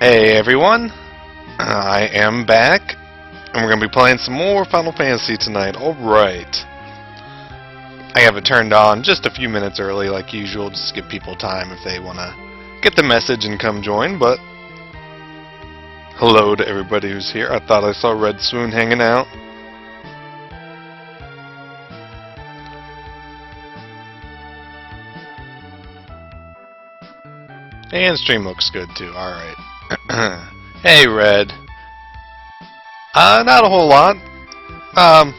Hey everyone, I am back, and we're going to be playing some more Final Fantasy tonight. Alright. I have it turned on just a few minutes early like usual, just to give people time if they want to get the message and come join, but hello to everybody who's here. I thought I saw Red Swoon hanging out. And stream looks good too, alright. Hey Red. Not a whole lot.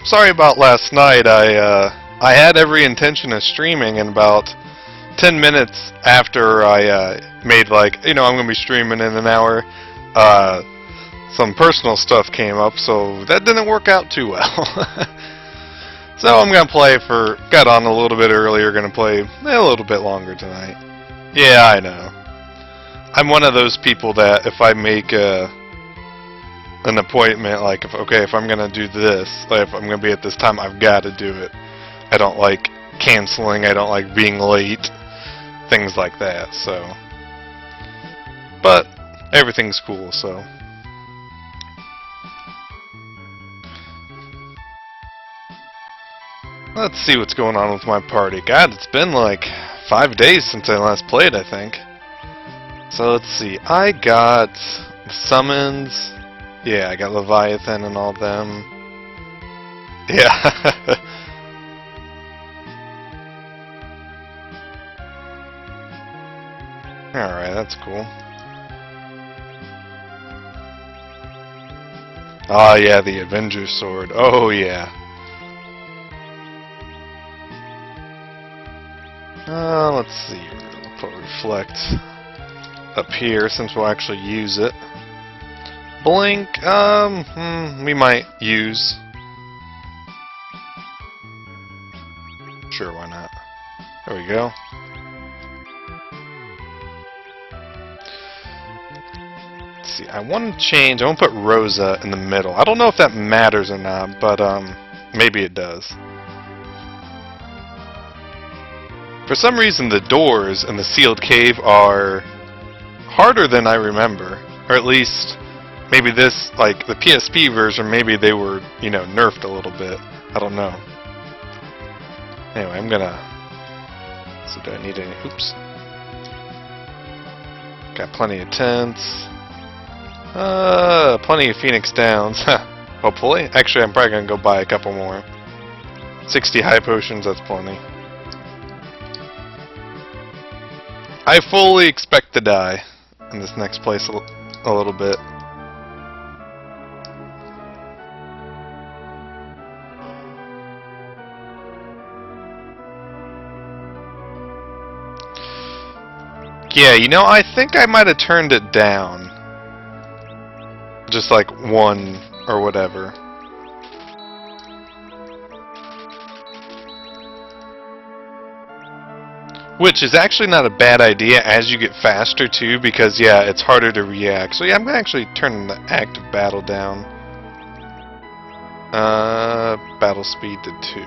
Sorry about last night. I had every intention of streaming, and about 10 minutes after I made I'm gonna be streaming in an hour, some personal stuff came up, so that didn't work out too well. So I'm gonna got on a little bit earlier, gonna play a little bit longer tonight. Yeah, I know. I'm one of those people that if I make an appointment, like if I'm gonna do this, like if I'm gonna be at this time, I've got to do it. I don't like canceling. I don't like being late, things like that. So, but everything's cool. So, let's see what's going on with my party. God, it's been like 5 days since I last played, I think. So let's see, I got summons, yeah, I got Leviathan and all them, yeah. Alright, that's cool. Ah, yeah, the Avenger Sword, oh yeah. Let's see, we'll put Reflect up here since we'll actually use it. Blink, we might use. Sure, why not? There we go. Let's see, I want to change, I want to put Rosa in the middle. I don't know if that matters or not, but maybe it does. For some reason the doors in the sealed cave are harder than I remember, or at least maybe this, like the PSP version, maybe they were, nerfed a little bit. I don't know. Anyway, so do I need any, oops. Got plenty of tents. Plenty of Phoenix Downs, hopefully. Actually, I'm probably gonna go buy a couple more. 60 high potions, that's plenty. I fully expect to die in this next place a little bit. Yeah, I think I might have turned it down. Just like 1 or whatever. Which is actually not a bad idea as you get faster too, because yeah, it's harder to react. So yeah, I'm gonna actually turn the active battle down. Battle speed to 2.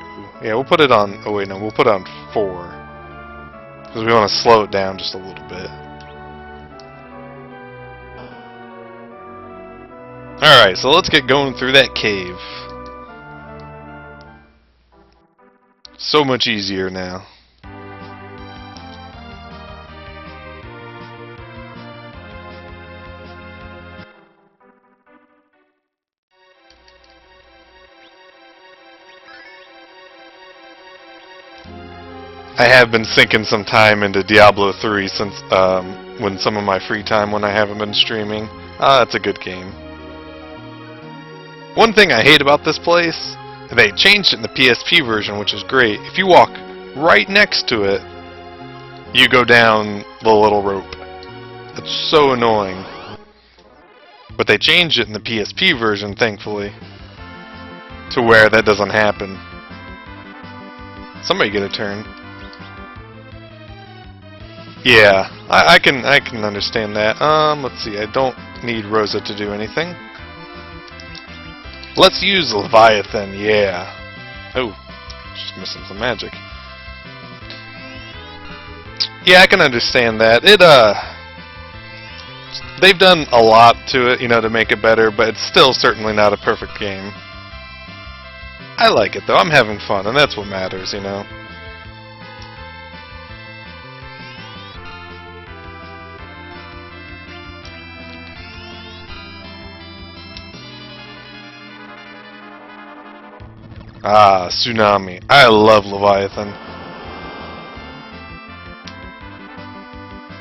Yeah, we'll put it on, oh wait, no, we'll put it on 4. Because we want to slow it down just a little bit. Alright, so let's get going through that cave. So much easier now. I have been sinking some time into Diablo 3 since when some of my free time when I haven't been streaming. It's a good game. One thing I hate about this place, they changed it in the PSP version, which is great. If you walk right next to it, you go down the little rope. It's so annoying. But they changed it in the PSP version, thankfully, to where that doesn't happen. Somebody get a turn. Yeah, I can understand that. Let's see, I don't need Rosa to do anything. Let's use Leviathan, yeah. Oh, just missing some magic. Yeah, I can understand that. they've done a lot to it, you know, to make it better, but it's still certainly not a perfect game. I like it though. I'm having fun, and that's what matters, you know. Ah, Tsunami. I love Leviathan.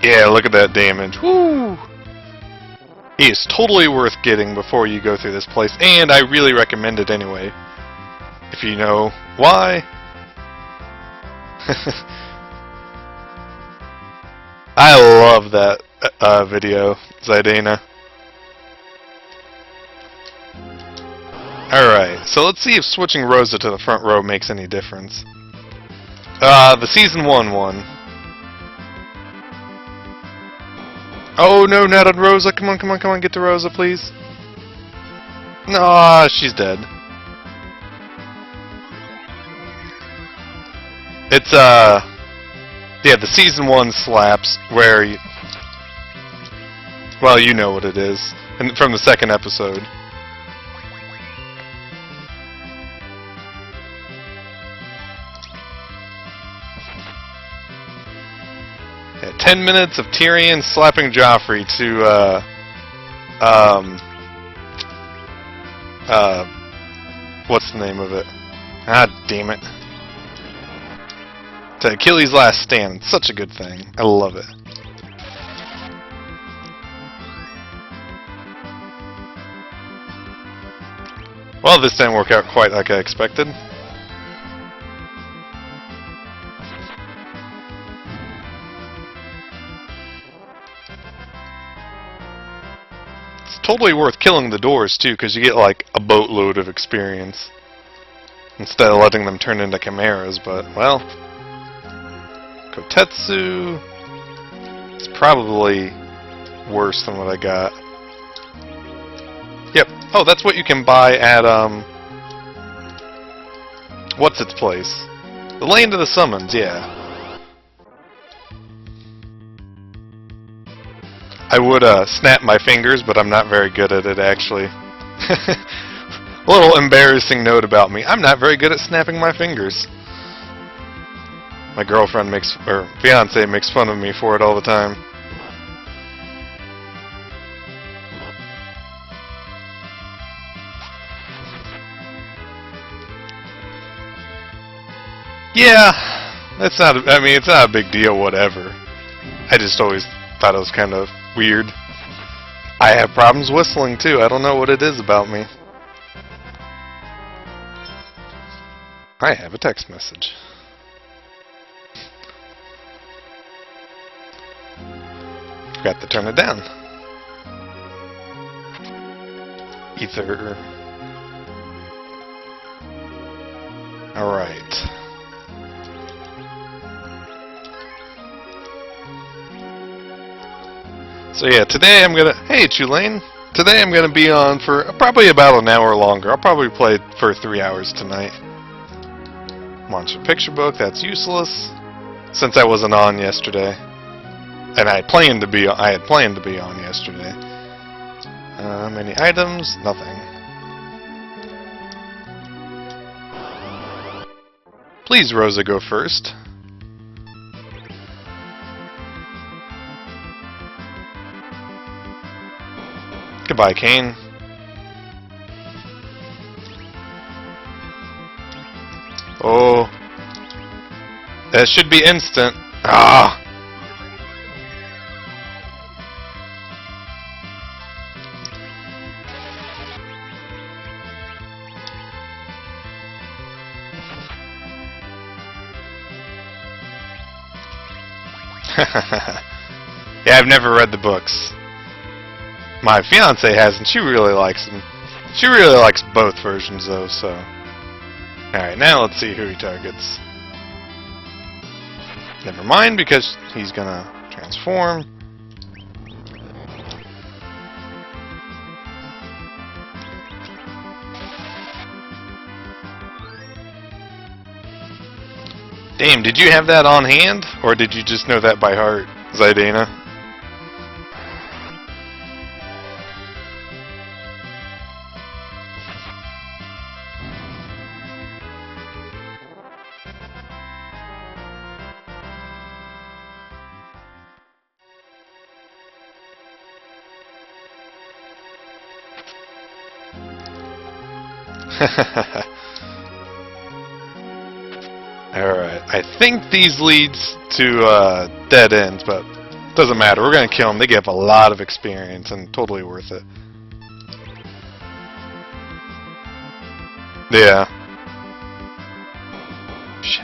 Yeah, look at that damage. Woo! He is totally worth getting before you go through this place, and I really recommend it anyway. If you know why. I love that video, Zidane. Alright, so let's see if switching Rosa to the front row makes any difference. The Season 1 one. Oh no, not on Rosa. Come on, come on, come on, get to Rosa, please. No, she's dead. It's, yeah, the Season 1 slaps where you... Well, you know what it is. And from the second episode. Yeah, 10 minutes of Tyrion slapping Joffrey to, what's the name of it? Ah, damn it. To Achilles' Last Stand. It's such a good thing. I love it. Well, this didn't work out quite like I expected. It's totally worth killing the doors, too, because you get, like, a boatload of experience. Instead of letting them turn into chimeras, but, well... Kotetsu... It's probably worse than what I got. Yep. Oh, that's what you can buy at, what's its place? The Land of the Summons, yeah. I would, snap my fingers, but I'm not very good at it, actually. A little embarrassing note about me. I'm not very good at snapping my fingers. My girlfriend makes, or fiance makes fun of me for it all the time. Yeah, that's not, I mean, it's not a big deal, whatever. I just always thought it was kind of weird. I have problems whistling, too. I don't know what it is about me. I have a text message. Forgot to turn it down. Ether. Alright. So yeah, today I'm gonna... Hey, Tulane! Today I'm gonna be on for probably about an hour longer. I'll probably play for 3 hours tonight. Monster Picture Book, that's useless. Since I wasn't on yesterday. And I had planned to be on yesterday. Many items? Nothing. Please, Rosa, go first. Goodbye, Kane. Oh. That should be instant. Ah! Yeah, I've never read the books. My fiance has, and she really likes them. She really likes both versions, though, so... Alright, now let's see who he targets. Never mind, because he's gonna transform. Damn, did you have that on hand? Or did you just know that by heart, Zidane? Alright, I think these leads to dead ends, but doesn't matter. We're gonna kill them. They give a lot of experience and totally worth it. Yeah. Shit.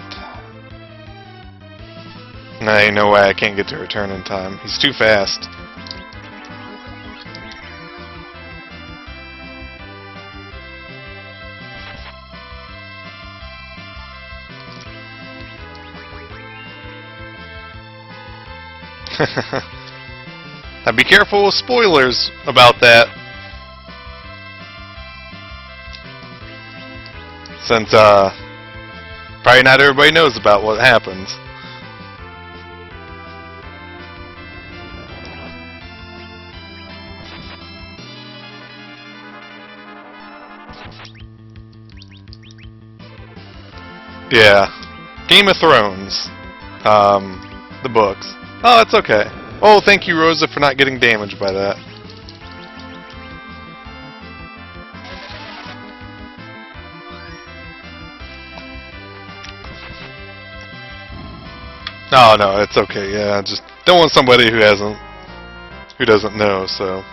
Nah, ain't no way I can't get to return in time. He's too fast. Now be careful with spoilers about that. Since probably not everybody knows about what happens. Yeah. Game of Thrones. The books. Oh, that's okay. Oh, thank you, Rosa, for not getting damaged by that. No, no, it's okay. Yeah, I just don't want somebody who doesn't know, so.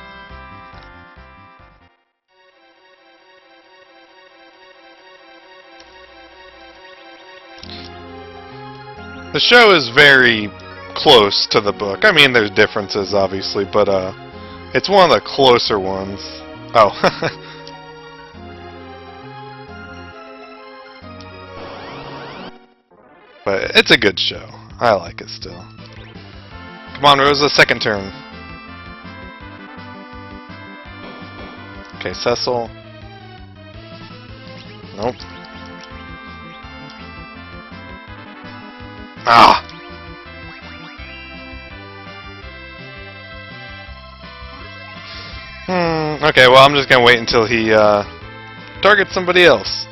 The show is very close to the book. I mean, there's differences, obviously, but it's one of the closer ones. Oh. But it's a good show. I like it still. Come on, Rosa, second turn. Okay, Cecil. Nope. Ah! Okay, well, I'm just gonna wait until he targets somebody else.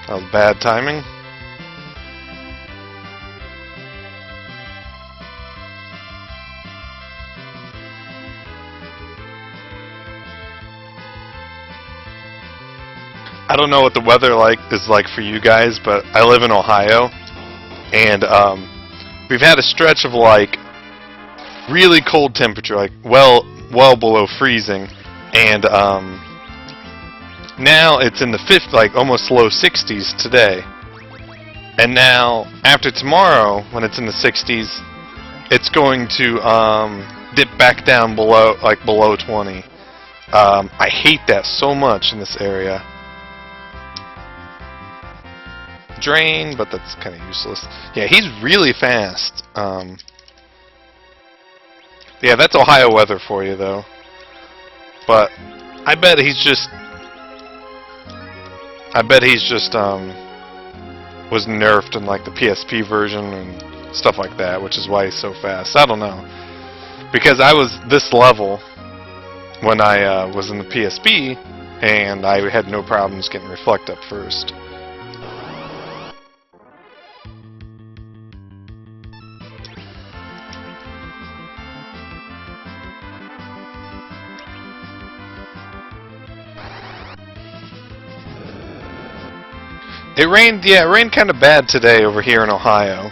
That was bad timing. I don't know what the weather is like for you guys, but I live in Ohio, and we've had a stretch of like really cold temperature, like well below freezing, and now it's in the like almost low 60s today. And now after tomorrow, when it's in the 60s, it's going to dip back down below 20. I hate that so much in this area. Drain, but that's kind of useless. Yeah, he's really fast. Yeah, that's Ohio weather for you, though. But I bet he's just was nerfed in like the PSP version and stuff like that, which is why he's so fast. I don't know, because I was this level when I was in the PSP, and I had no problems getting Reflect up first. It rained, yeah, it rained kind of bad today over here in Ohio.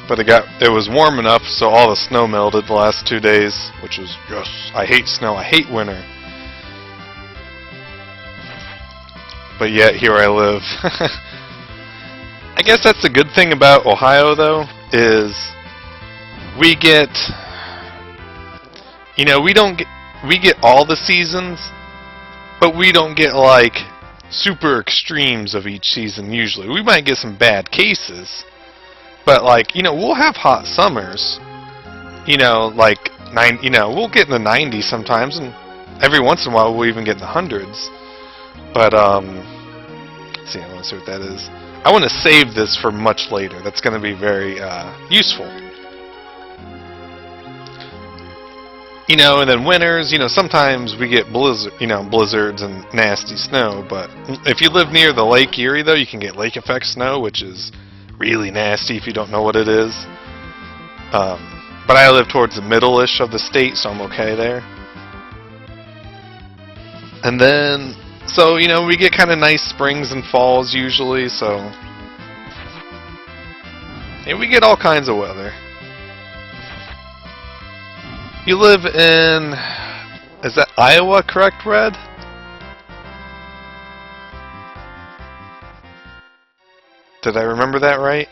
But it was warm enough, so all the snow melted the last 2 days, which was, yes, I hate snow, I hate winter. But yet, here I live. I guess that's the good thing about Ohio, though, is we get... You know, we get all the seasons, but we don't get like super extremes of each season usually. We might get some bad cases, but like, you know, we'll have hot summers. You know, like we'll get in the 90s sometimes, and every once in a while we'll even get in the hundreds. But let's see, I want to see what that is. I want to save this for much later. That's going to be very useful. You know, and then winters, you know, sometimes we get blizzards and nasty snow, but if you live near the Lake Erie, though, you can get lake effect snow, which is really nasty if you don't know what it is. But I live towards the middle-ish of the state, so I'm okay there. And then, so, you know, we get kind of nice springs and falls usually, so... yeah, we get all kinds of weather. You live in... is that Iowa, correct, Red? Did I remember that right?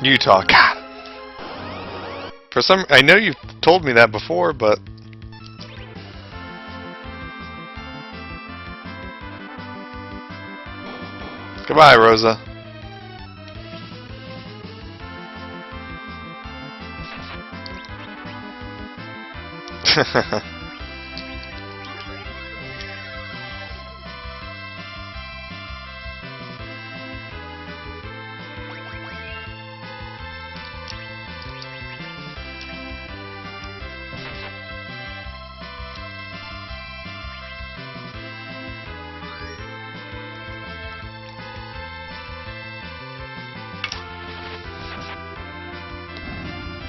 Utah, God. For some, I know you've told me that before, but... goodbye, Rosa.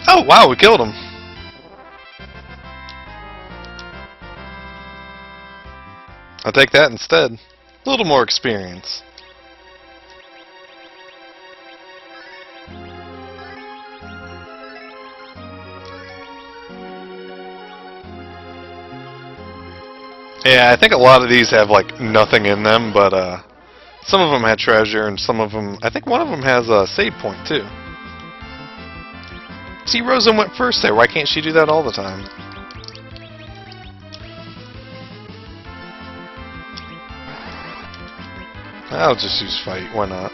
Oh, wow, we killed him. I'll take that instead. A little more experience. Yeah, I think a lot of these have, like, nothing in them, but, some of them had treasure, and some of them... I think one of them has a save point, too. See, Rosa went first there. Why can't she do that all the time? I'll just use fight. Why not?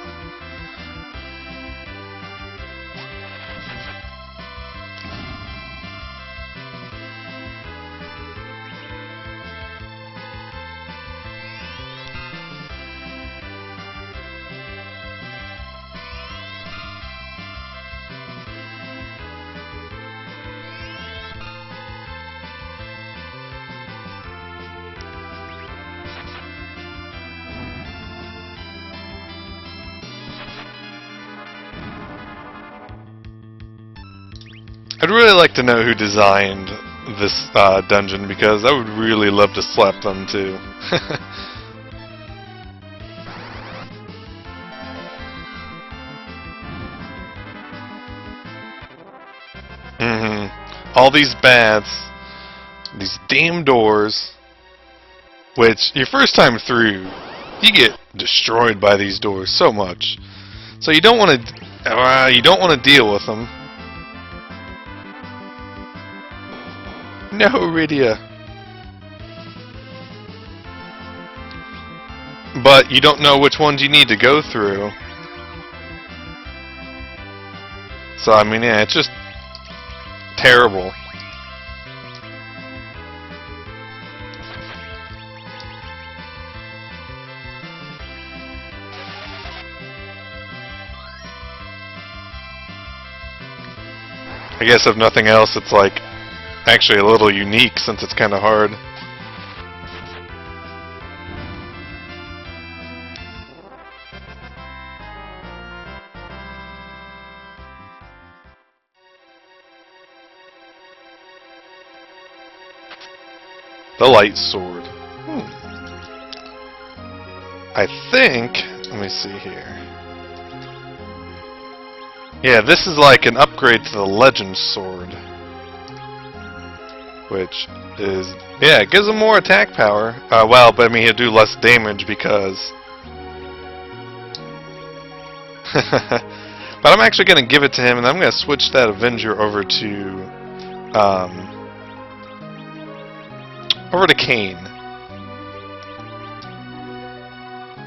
I'd really like to know who designed this dungeon, because I would really love to slap them too. All these baths, these damn doors, which your first time through, you get destroyed by these doors so much. So you don't want to deal with them. No, Rydia. But you don't know which ones you need to go through. So, I mean, yeah, it's just terrible. I guess if nothing else, it's like actually a little unique since it's kind of hard. The light sword. I think, let me see here. Yeah, this is like an upgrade to the legend sword. Which is, yeah, it gives him more attack power. Well, but I mean, he'll do less damage because... but I'm actually going to give it to him, and I'm going to switch that Avenger over to Kain.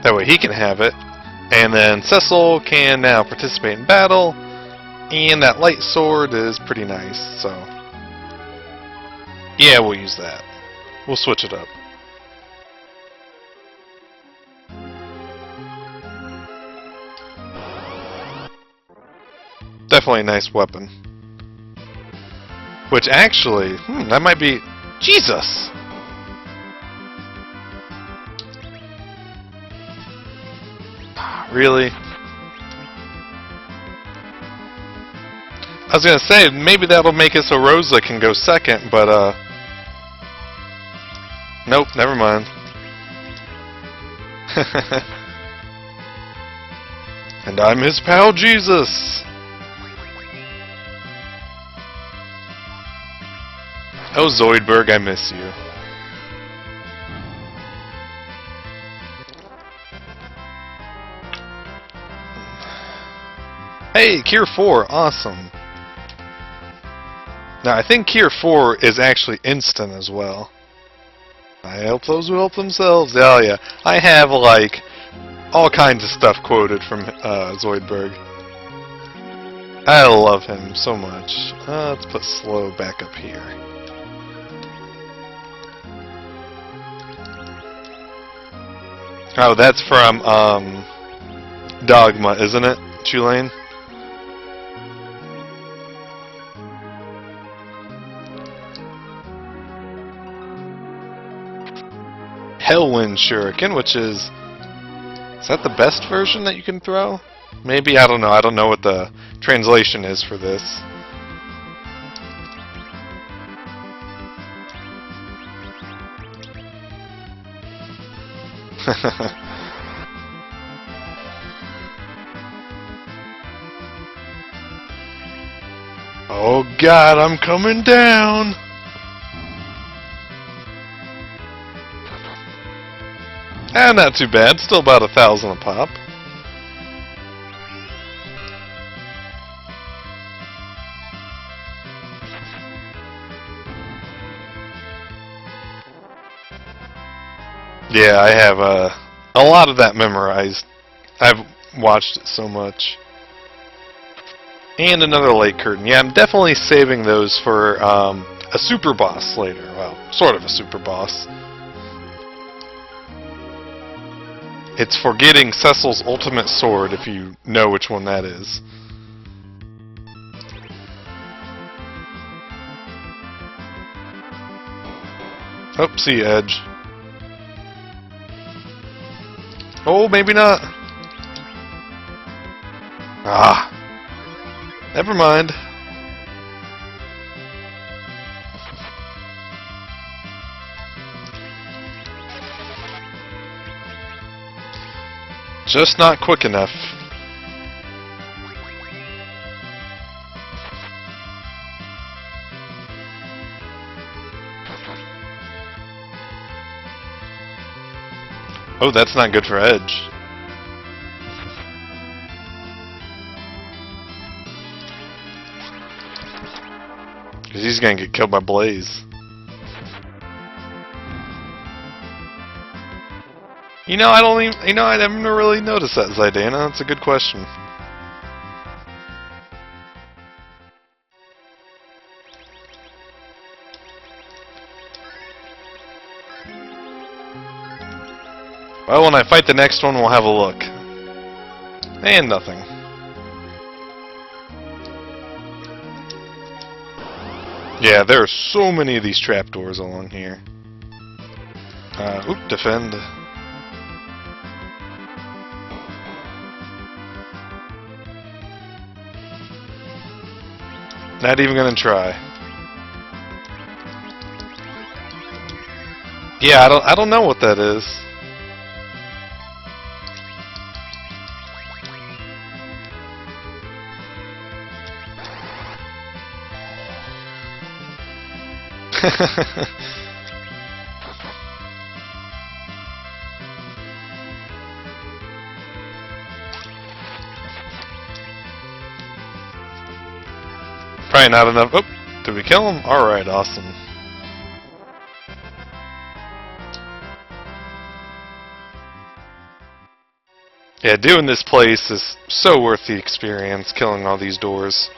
That way he can have it. And then Cecil can now participate in battle. And that light sword is pretty nice, so... yeah, we'll use that. We'll switch it up. Definitely a nice weapon. Which actually, that might be... Jesus! Really? I was gonna say, maybe that'll make it so Rosa can go second, but, nope, never mind. And I'm his pal Jesus! Oh, Zoidberg, I miss you. Hey, Cure 4, awesome. Now, I think Cure 4 is actually instant as well. I help those who help themselves. Oh, yeah. I have, like, all kinds of stuff quoted from Zoidberg. I love him so much. Let's put slow back up here. Oh, that's from, Dogma, isn't it, Tulane? Hellwind Shuriken, which is that the best version that you can throw? Maybe, I don't know. I don't know what the translation is for this. Oh God, I'm coming down! Not too bad. Still about 1,000 a pop. Yeah, I have a lot of that memorized. I've watched it so much. And another Lake Curtain. Yeah, I'm definitely saving those for a super boss later. Well, sort of a super boss. It's for getting Cecil's ultimate sword, if you know which one that is. Oh, see Edge. Oh, maybe not. Ah. Never mind. Just not quick enough. Oh, that's not good for Edge. Because he's gonna get killed by Blaze. You know, I never really noticed that, Zidana. That's a good question. Well, when I fight the next one, we'll have a look. And nothing. Yeah, there are so many of these trapdoors along here. Oop, defend. Not even gonna try. Yeah, I don't know what that is. Probably not enough. Oh, did we kill him? Alright, awesome. Yeah, doing this place is so worth the experience, killing all these doors.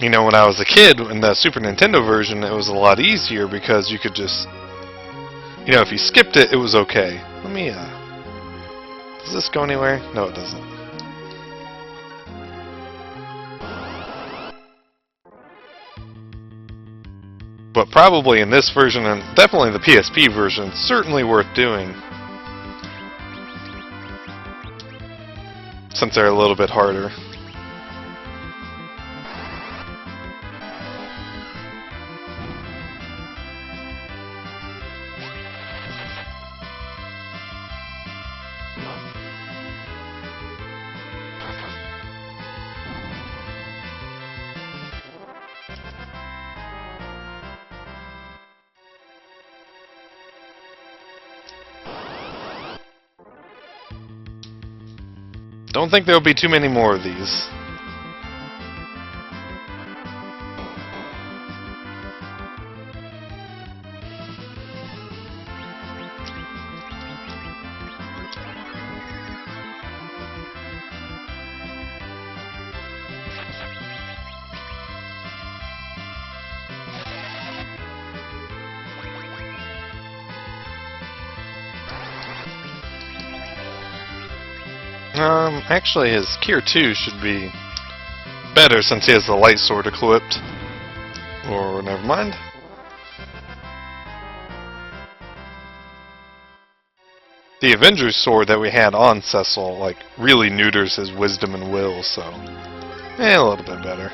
You know, when I was a kid, in the Super Nintendo version, it was a lot easier because you could just... You know, if you skipped it, it was okay. Let me, does this go anywhere? No, it doesn't. but probably in this version, and definitely the PSP version, certainly worth doing. Since they're a little bit harder. Don't think there'll be too many more of these. Actually his Cure 2 should be better since he has the light sword equipped. Or never mind. The Avenger's sword that we had on Cecil, like, really neuters his wisdom and will, so a little bit better.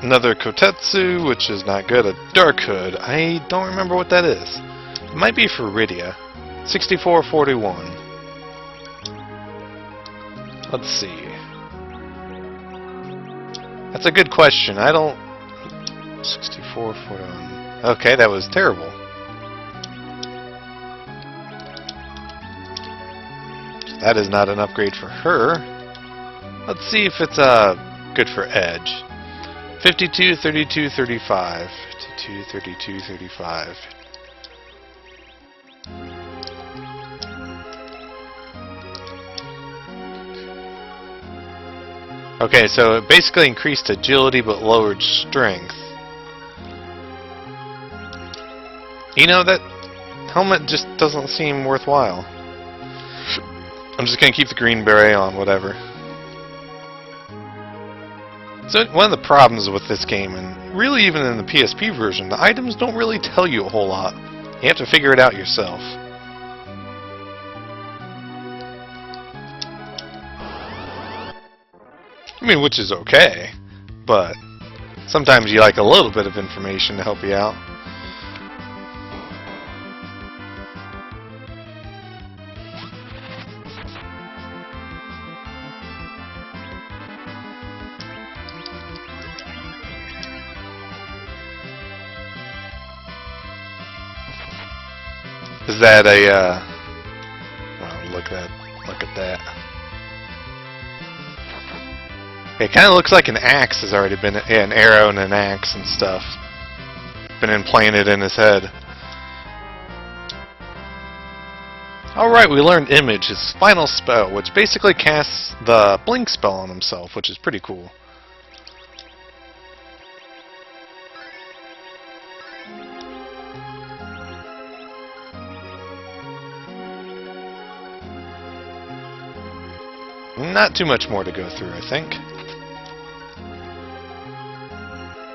Another Kotetsu, which is not good. A Dark Hood. I don't remember what that is. It might be for Rydia. 6441. Let's see. That's a good question. I don't... 6441. Okay, that was terrible. That is not an upgrade for her. Let's see if it's good for Edge. 52, 32, 35. 52, 32, 35. Okay, so it basically increased agility but lowered strength. You know, that helmet just doesn't seem worthwhile. I'm just gonna keep the green beret on, whatever. So one of the problems with this game, and really even in the PSP version, the items don't really tell you a whole lot. You have to figure it out yourself. I mean, which is okay, but sometimes you like a little bit of information to help you out. Is that a, well, look at that. It kind of looks like an axe has already been, yeah, an arrow and an axe and stuff, been implanted in his head. Alright, we learned Image, his final spell, which basically casts the blink spell on himself, which is pretty cool. Not too much more to go through, I think.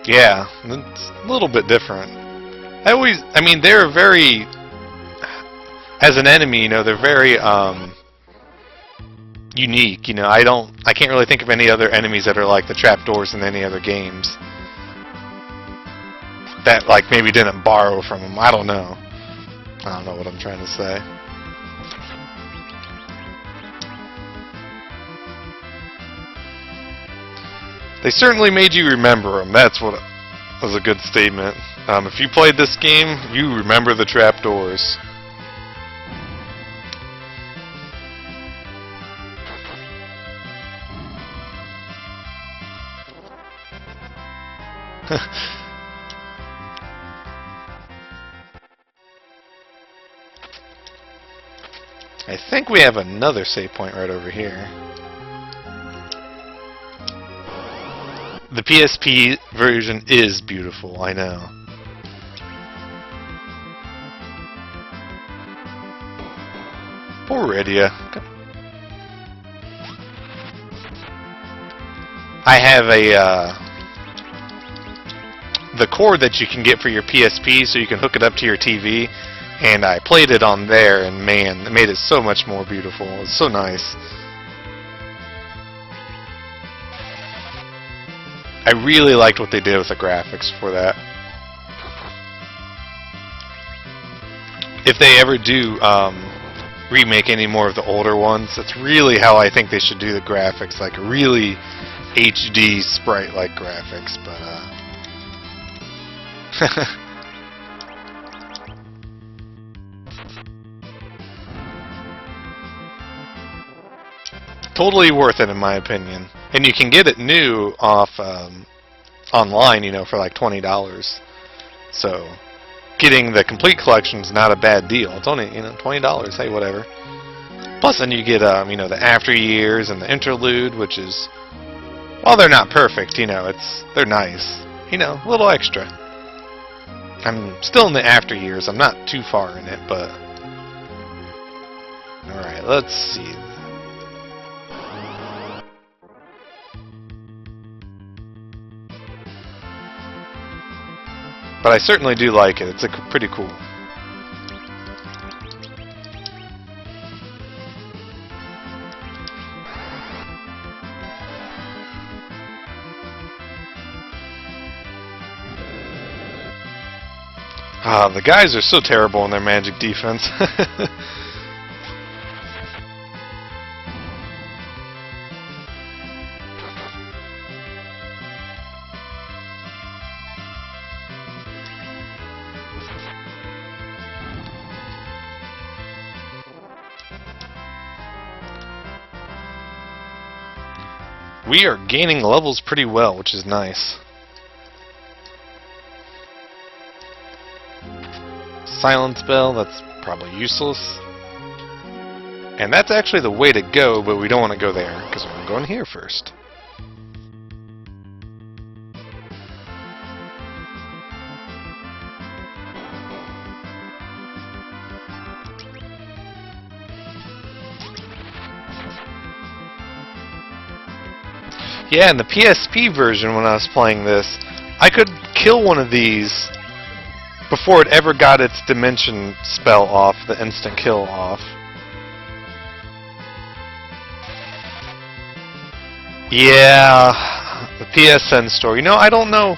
Yeah, it's a little bit different. I mean, they're very, as an enemy, you know, they're very, unique, you know. I can't really think of any other enemies that are like the trapdoors in any other games. That, like, maybe didn't borrow from them. I don't know. I don't know what I'm trying to say. They certainly made you remember them. That's what was a good statement. If you played this game, you remember the trapdoors. I think we have another save point right over here. The PSP version is beautiful, I know. Poor Rydia. I have the cord that you can get for your PSP, so you can hook it up to your TV, and I played it on there, and man, it made it so much more beautiful. It's so nice. I really liked what they did with the graphics for that. If they ever do remake any more of the older ones, that's really how I think they should do the graphics, like really HD sprite-like graphics, but totally worth it in my opinion. And you can get it new off online, you know, for like $20. So getting the complete collection is not a bad deal. It's only, you know, $20. Hey, whatever. Plus, then you get you know, the after years and the interlude, which is, while they're not perfect, you know, they're nice. You know, a little extra. I'm still in the after years. I'm not too far in it, but all right. Let's see. But I certainly do like it. It's pretty cool. The guys are so terrible in their magic defense. We are gaining levels pretty well, which is nice. Silence Bell, that's probably useless. And that's actually the way to go, but we don't want to go there, because we're going here first. Yeah, in the PSP version when I was playing this, I could kill one of these before it ever got its dimension spell off, the instant kill off. Yeah, the PSN store. You know, I don't know.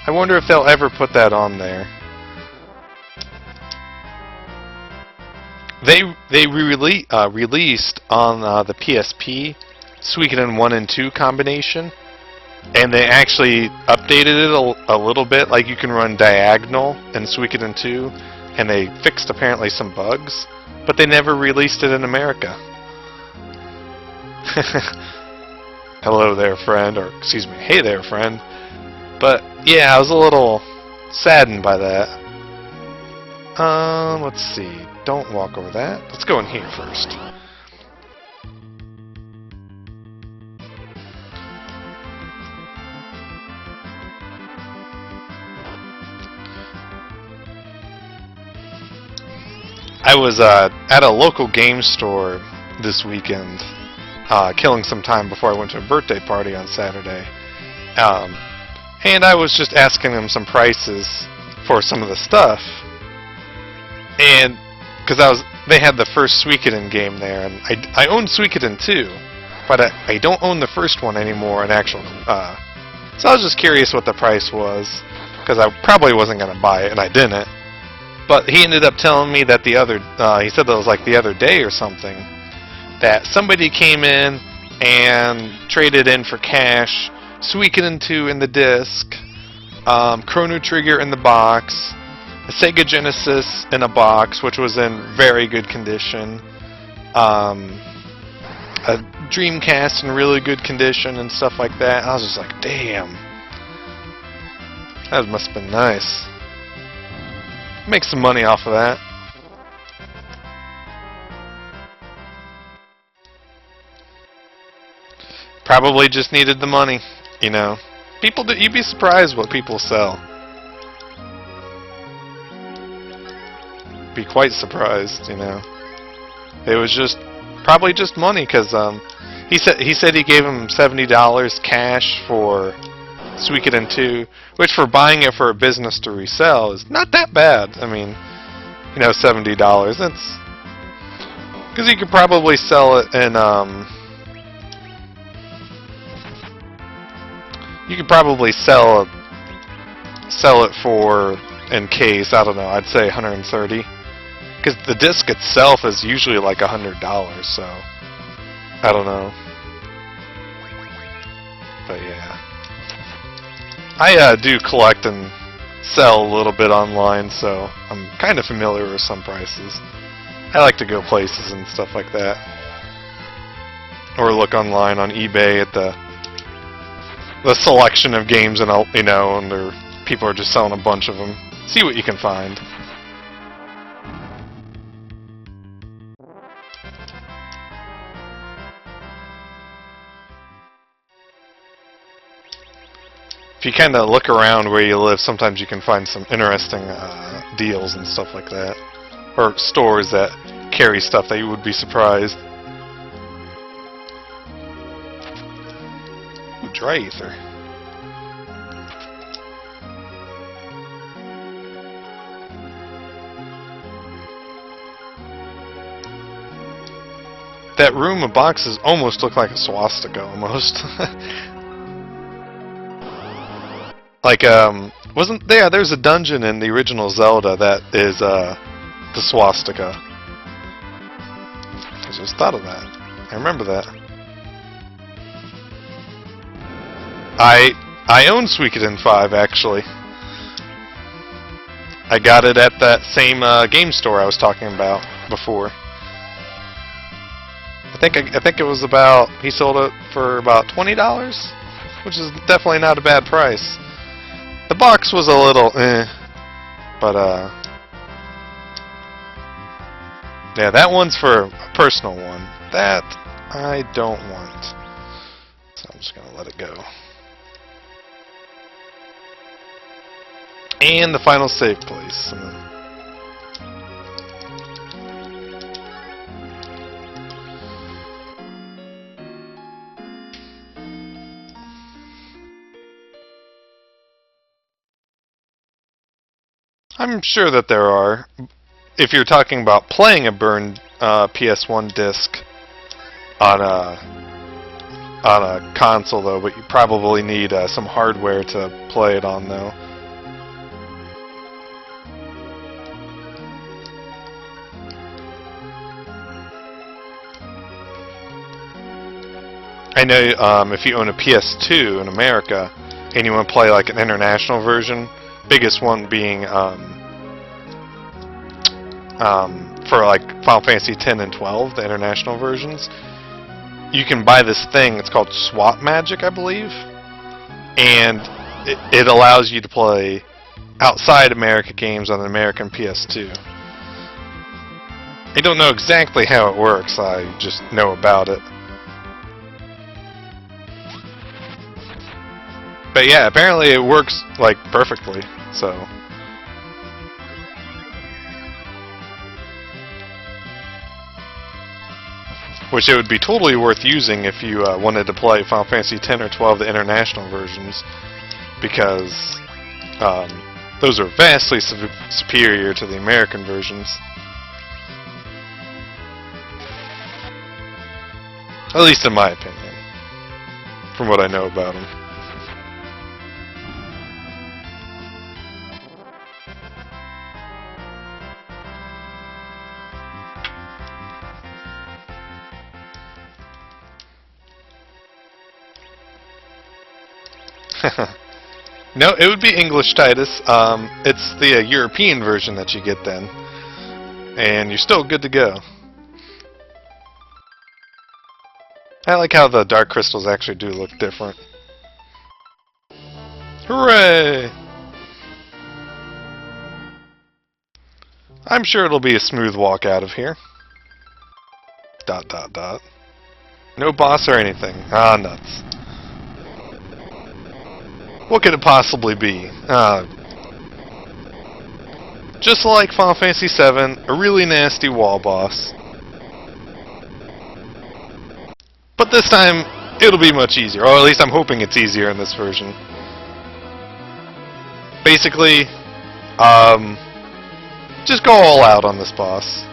I wonder if they'll ever put that on there. They released on the PSP Suikoden 1 and 2 combination, and they actually updated it a little bit. Like, you can run diagonal in Suikoden 2, and they fixed apparently some bugs, but they never released it in America. Hello there, friend, or excuse me, hey there, friend. But yeah, I was a little saddened by that. Let's see. Don't walk over that. Let's go in here first. I was at a local game store this weekend, killing some time before I went to a birthday party on Saturday. And I was just asking them some prices for some of the stuff. And because they had the first Suikoden game there, and I own Suikoden 2, but I don't own the first one anymore in actual. So I was just curious what the price was, because I probably wasn't going to buy it, and I didn't. But he ended up telling me that he said that it was like the other day or something, that somebody came in and traded in for cash Suikoden 2 in the disc, Chrono Trigger in the box, a Sega Genesis in a box, which was in very good condition, a Dreamcast in really good condition and stuff like that. I was just like, damn. That must have been nice. Make some money off of that. Probably just needed the money, you know. You'd be surprised what people sell. Be quite surprised, you know. It was just probably just money, because he said he gave him $70 cash for Suikoden 2, which for buying it for a business to resell is not that bad. I mean, you know, $70. That's because you could probably sell it in you could probably sell it for, in case, I don't know, I'd say 130. Because the disc itself is usually like $100, so I don't know. But yeah, I do collect and sell a little bit online, so I'm kind of familiar with some prices. I like to go places and stuff like that, or look online on eBay at the selection of games, and you know, and people are just selling a bunch of them. See what you can find. If you kind of look around where you live, sometimes you can find some interesting deals and stuff like that. Or stores that carry stuff that you would be surprised. Ooh, dry ether. That room of boxes almost looked like a swastika, almost. Like, wasn't there? There's a dungeon in the original Zelda that is the swastika. I just thought of that. I remember that. I own Suikoden 5, actually. I got it at that same game store I was talking about before. I think it was about, he sold it for about $20, which is definitely not a bad price. The box was a little but yeah, that one's for a personal one. That I don't want. So I'm just gonna let it go. And the final save place. I'm sure that there are. If you're talking about playing a burned PS1 disc on a console, though, but you probably need some hardware to play it on, though. I know if you own a PS2 in America and you want to play like an international version, biggest one being for like Final Fantasy X and 12, the international versions, you can buy this thing. It's called Swap Magic, I believe, and it allows you to play outside America games on an American PS2. I don't know exactly how it works. I just know about it. But yeah, apparently it works like perfectly. So, which it would be totally worth using if you wanted to play Final Fantasy X or 12, the international versions, because those are vastly superior to the American versions. At least in my opinion, from what I know about them. No, it would be English, Titus. It's the European version that you get then. And you're still good to go. I like how the dark crystals actually do look different. Hooray! I'm sure it'll be a smooth walk out of here. ... No boss or anything. Ah, nuts. What could it possibly be? Just like Final Fantasy VII, a really nasty wall boss. But this time, it'll be much easier. Or at least I'm hoping it's easier in this version. Basically, just go all out on this boss.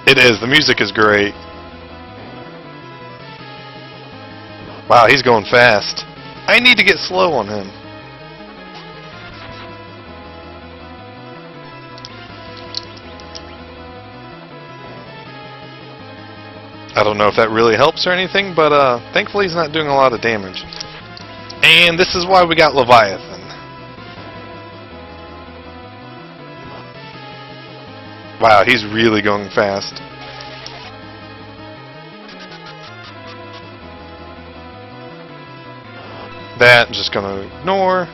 It is. The music is great. Wow, he's going fast. I need to get slow on him. I don't know if that really helps or anything, but thankfully he's not doing a lot of damage. And this is why we got Leviathan. Wow, he's really going fast. That, just gonna ignore.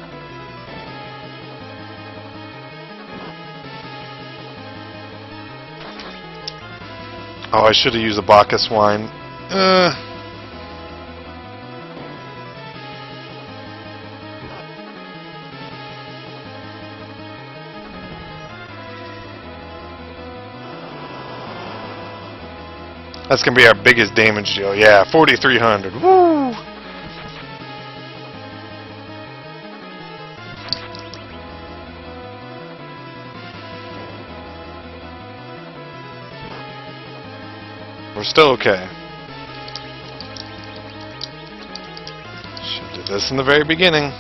Oh, I should have used a Bacchus wine. That's gonna be our biggest damage deal. Yeah, 4,300. Woo! We're still okay. Should do this in the very beginning.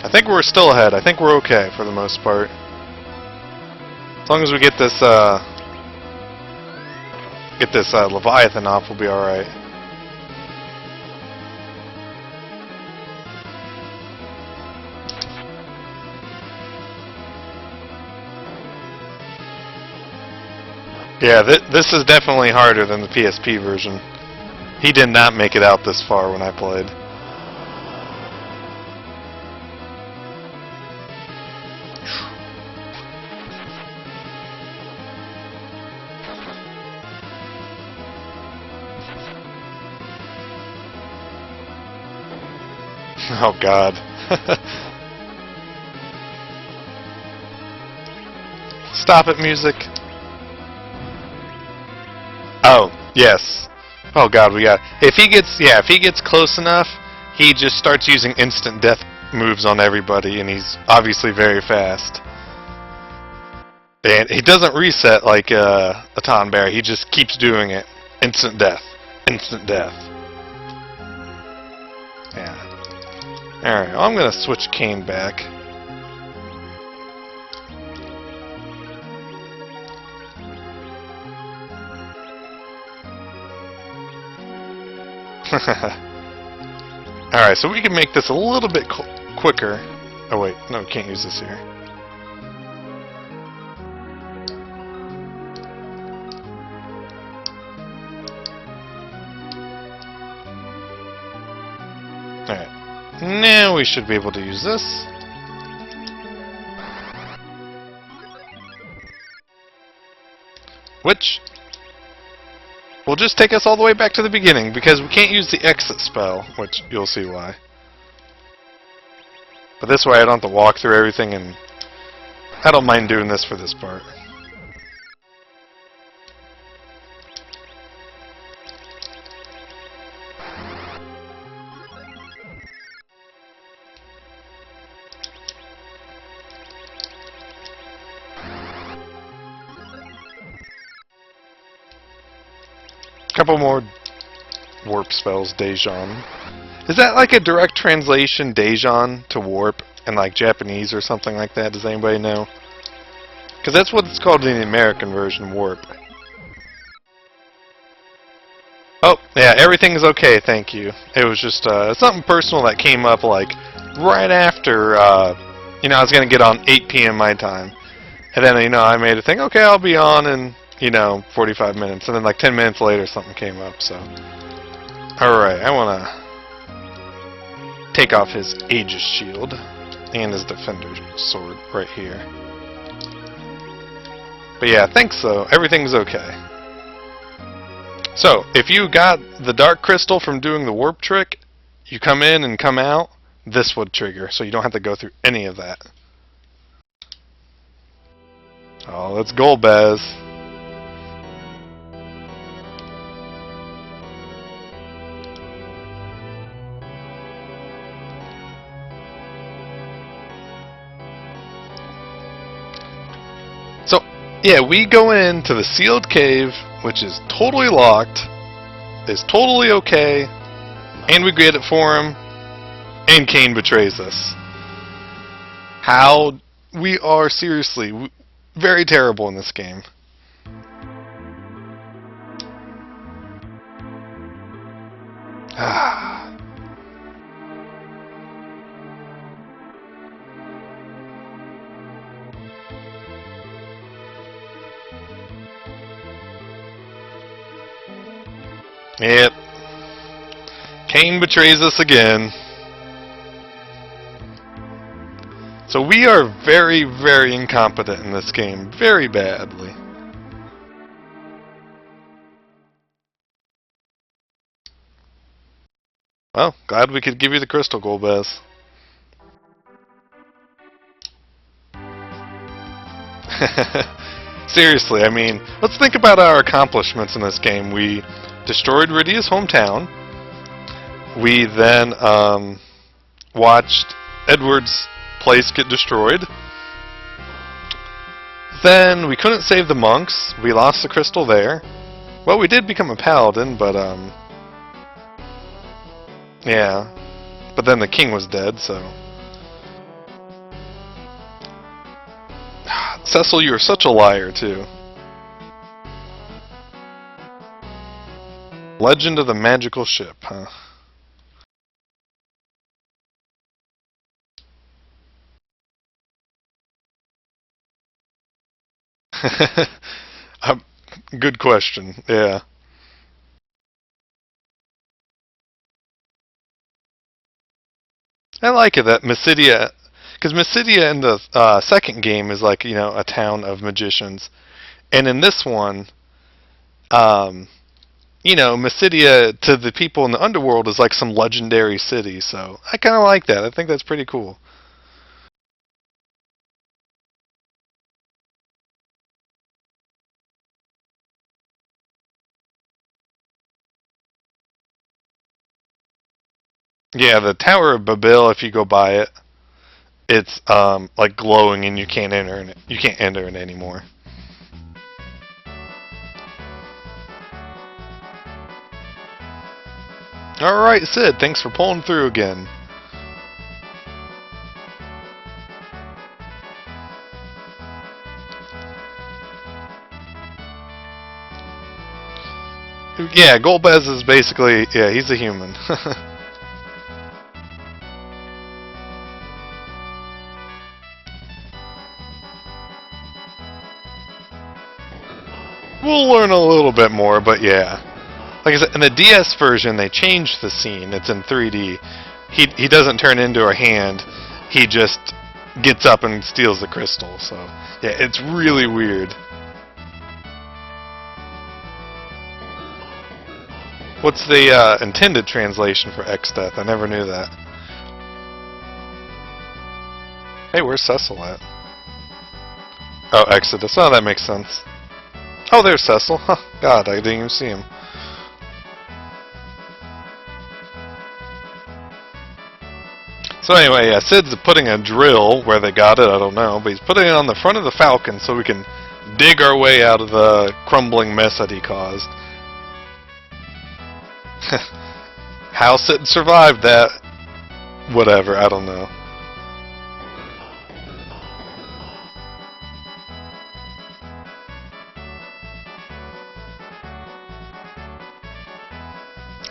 I think we're still ahead. I think we're okay for the most part. As long as we get this Leviathan off, we'll be alright. Yeah, this is definitely harder than the PSP version. He did not make it out this far when I played. Oh God. Stop it, music. Oh, yes. Oh God, we got. If he gets close enough, he just starts using instant death moves on everybody, and he's obviously very fast. And he doesn't reset like a Tonberry. He just keeps doing it. Instant death. Instant death. Yeah. Alright, well, I'm gonna switch Cain back. Alright, so we can make this a little bit quicker. Oh wait, no, we can't use this here. Alright, now we should be able to use this. Which will just take us all the way back to the beginning, because we can't use the exit spell, which you'll see why. But this way I don't have to walk through everything, and I don't mind doing this for this part. Couple more warp spells, Dejan. Is that like a direct translation, Dejan, to warp in like Japanese or something like that? Does anybody know? Because that's what it's called in the American version, warp. Oh, yeah, everything's okay, thank you. It was just something personal that came up like right after, you know, I was going to get on 8 p.m. my time. And then, you know, I made a thing, okay, I'll be on in, you know, 45 minutes. And then like 10 minutes later something came up, so. Alright, I want to take off his Aegis shield and his defender sword right here. But yeah, thanks though. Everything's okay. So, if you got the Dark Crystal from doing the warp trick, you come in and come out, this would trigger, so you don't have to go through any of that. Oh, that's Golbez. So, yeah, we go into the sealed cave, which is totally locked, is totally okay, and we get it for him, and Kain betrays us. How we are seriously very terrible in this game. Yep. Kain betrays us again. So we are very, very incompetent in this game. Very badly. Well, glad we could give you the crystal, Golbez. Seriously, I mean, let's think about our accomplishments in this game. We destroyed Rydia's hometown. We then watched Edward's place get destroyed. Then we couldn't save the monks. We lost the crystal there. Well, we did become a paladin, but yeah. But then the king was dead, so. Cecil, you're such a liar, too. Legend of the Magical Ship, huh? Good question, yeah. I like it that Mysidia, because Mysidia in the second game is like, you know, a town of magicians. And in this one, you know, Mysidia to the people in the underworld is like some legendary city, so I kind of like that. I think that's pretty cool. Yeah, the Tower of Babel, if you go by it, it's like glowing and you can't enter in it. You can't enter it anymore. Alright, Sid, thanks for pulling through again. Yeah, Golbez is basically, yeah, he's a human. We'll learn a little bit more, but yeah. Like I said, in the DS version, they changed the scene. It's in 3D. He doesn't turn into a hand. He just gets up and steals the crystal. So, yeah, it's really weird. What's the intended translation for Exdeath? I never knew that. Hey, where's Cecil at? Oh, Exodus. Oh, that makes sense. Oh, there's Cecil. Huh, God, I didn't even see him. So anyway, yeah, Sid's putting a drill where they got it, I don't know, but he's putting it on the front of the Falcon so we can dig our way out of the crumbling mess that he caused. How Sid survived that? Whatever, I don't know.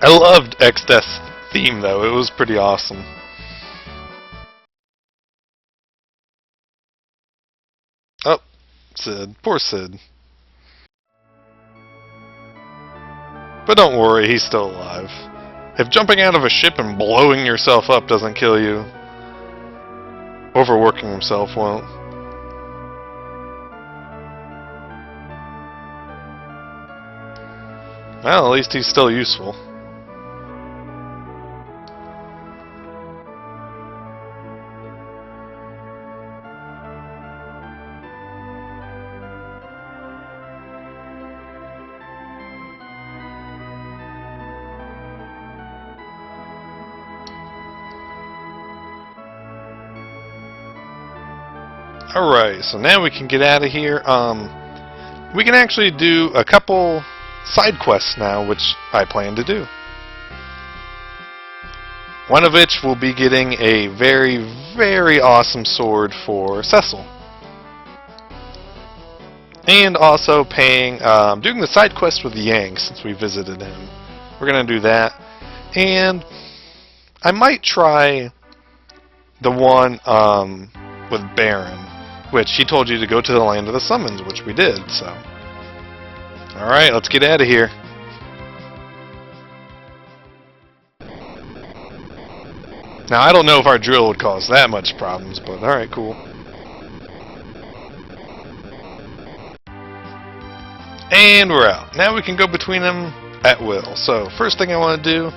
I loved Exdeath's theme, though. It was pretty awesome. Oh, Sid. Poor Sid. But don't worry, he's still alive. If jumping out of a ship and blowing yourself up doesn't kill you, overworking himself won't. Well, at least he's still useful. Alright, so now we can get out of here. We can actually do a couple side quests now, which I plan to do. One of which will be getting a very, very awesome sword for Cecil. And also doing the side quest with Yang, since we visited him. We're going to do that. And I might try the one with Baron, which he told you to go to the Land of the Summons, which we did, so. Alright, let's get out of here. Now, I don't know if our drill would cause that much problems, but alright, cool. And we're out. Now we can go between them at will. So, first thing I want to do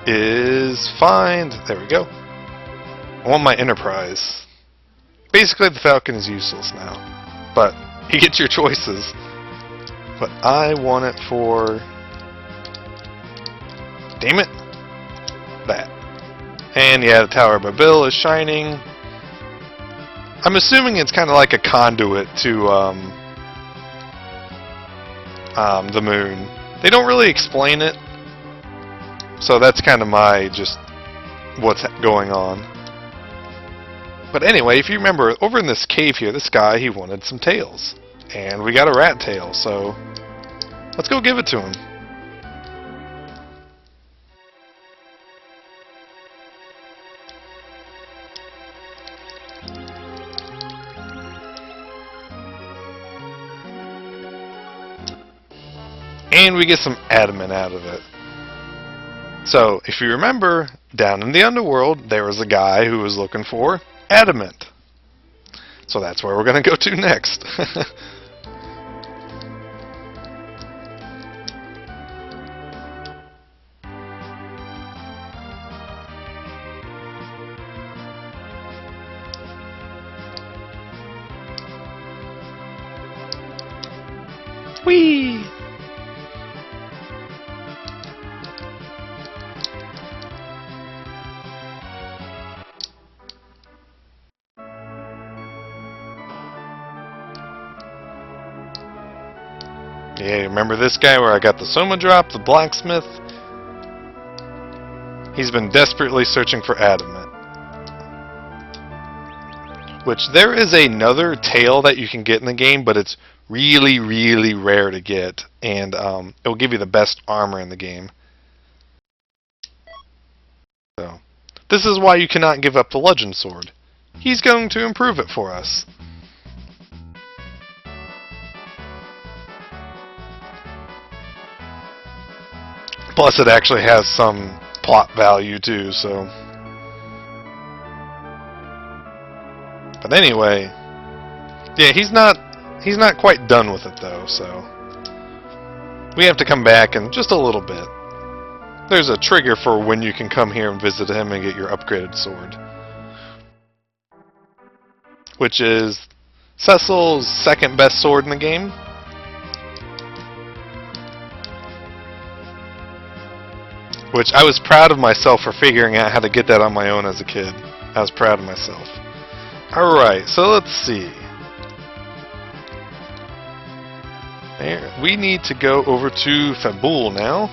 is find... There we go. I want my Enterprise. Basically, the Falcon is useless now. But, you get your choices. But I want it for... Damn it. That. And yeah, the Tower of Babel is shining. I'm assuming it's kind of like a conduit to the moon. They don't really explain it, so that's kind of my just what's going on. But anyway, if you remember, over in this cave here, this guy, he wanted some tails. And we got a rat tail, so let's go give it to him. And we get some adamant out of it. So, if you remember, down in the underworld, there was a guy who was looking for adamant. So that's where we're going to go to next. Whee! Yeah, remember this guy where I got the Soma drop, the blacksmith? He's been desperately searching for adamant. Which, there is another tail that you can get in the game, but it's really, really rare to get. And it will give you the best armor in the game. So, this is why you cannot give up the Legend Sword. He's going to improve it for us. Plus, it actually has some plot value too, so. But anyway, yeah, he's not quite done with it though, so we have to come back in just a little bit. There's a trigger for when you can come here and visit him and get your upgraded sword, which is Cecil's second best sword in the game. Which I was proud of myself for figuring out how to get that on my own as a kid. I was proud of myself. Alright, so let's see. There, we need to go over to Fabul now.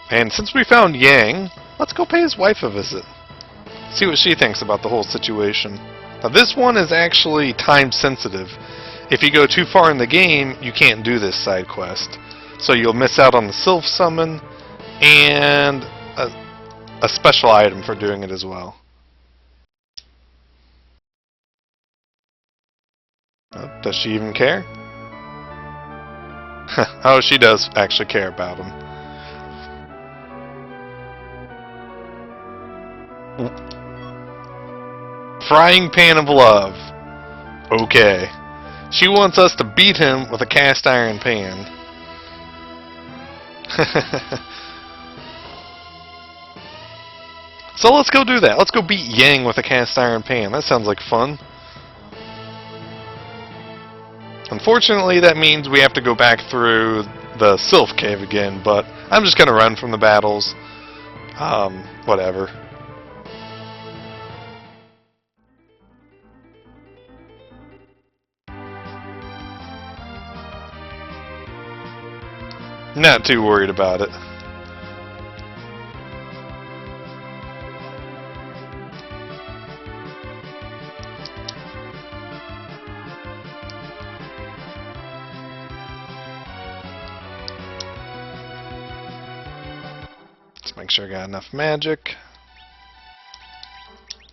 And since we found Yang, let's go pay his wife a visit. See what she thinks about the whole situation. Now this one is actually time sensitive. If you go too far in the game, you can't do this side quest. So you'll miss out on the Sylph Summon and a special item for doing it as well. Does she even care? Oh, she does actually care about him. Frying pan of love. Okay. She wants us to beat him with a cast iron pan. So let's go do that. Let's go beat Yang with a cast iron pan. That sounds like fun. Unfortunately, that means we have to go back through the Sylph Cave again, but I'm just gonna run from the battles. Whatever. Not too worried about it. Let's make sure I got enough magic.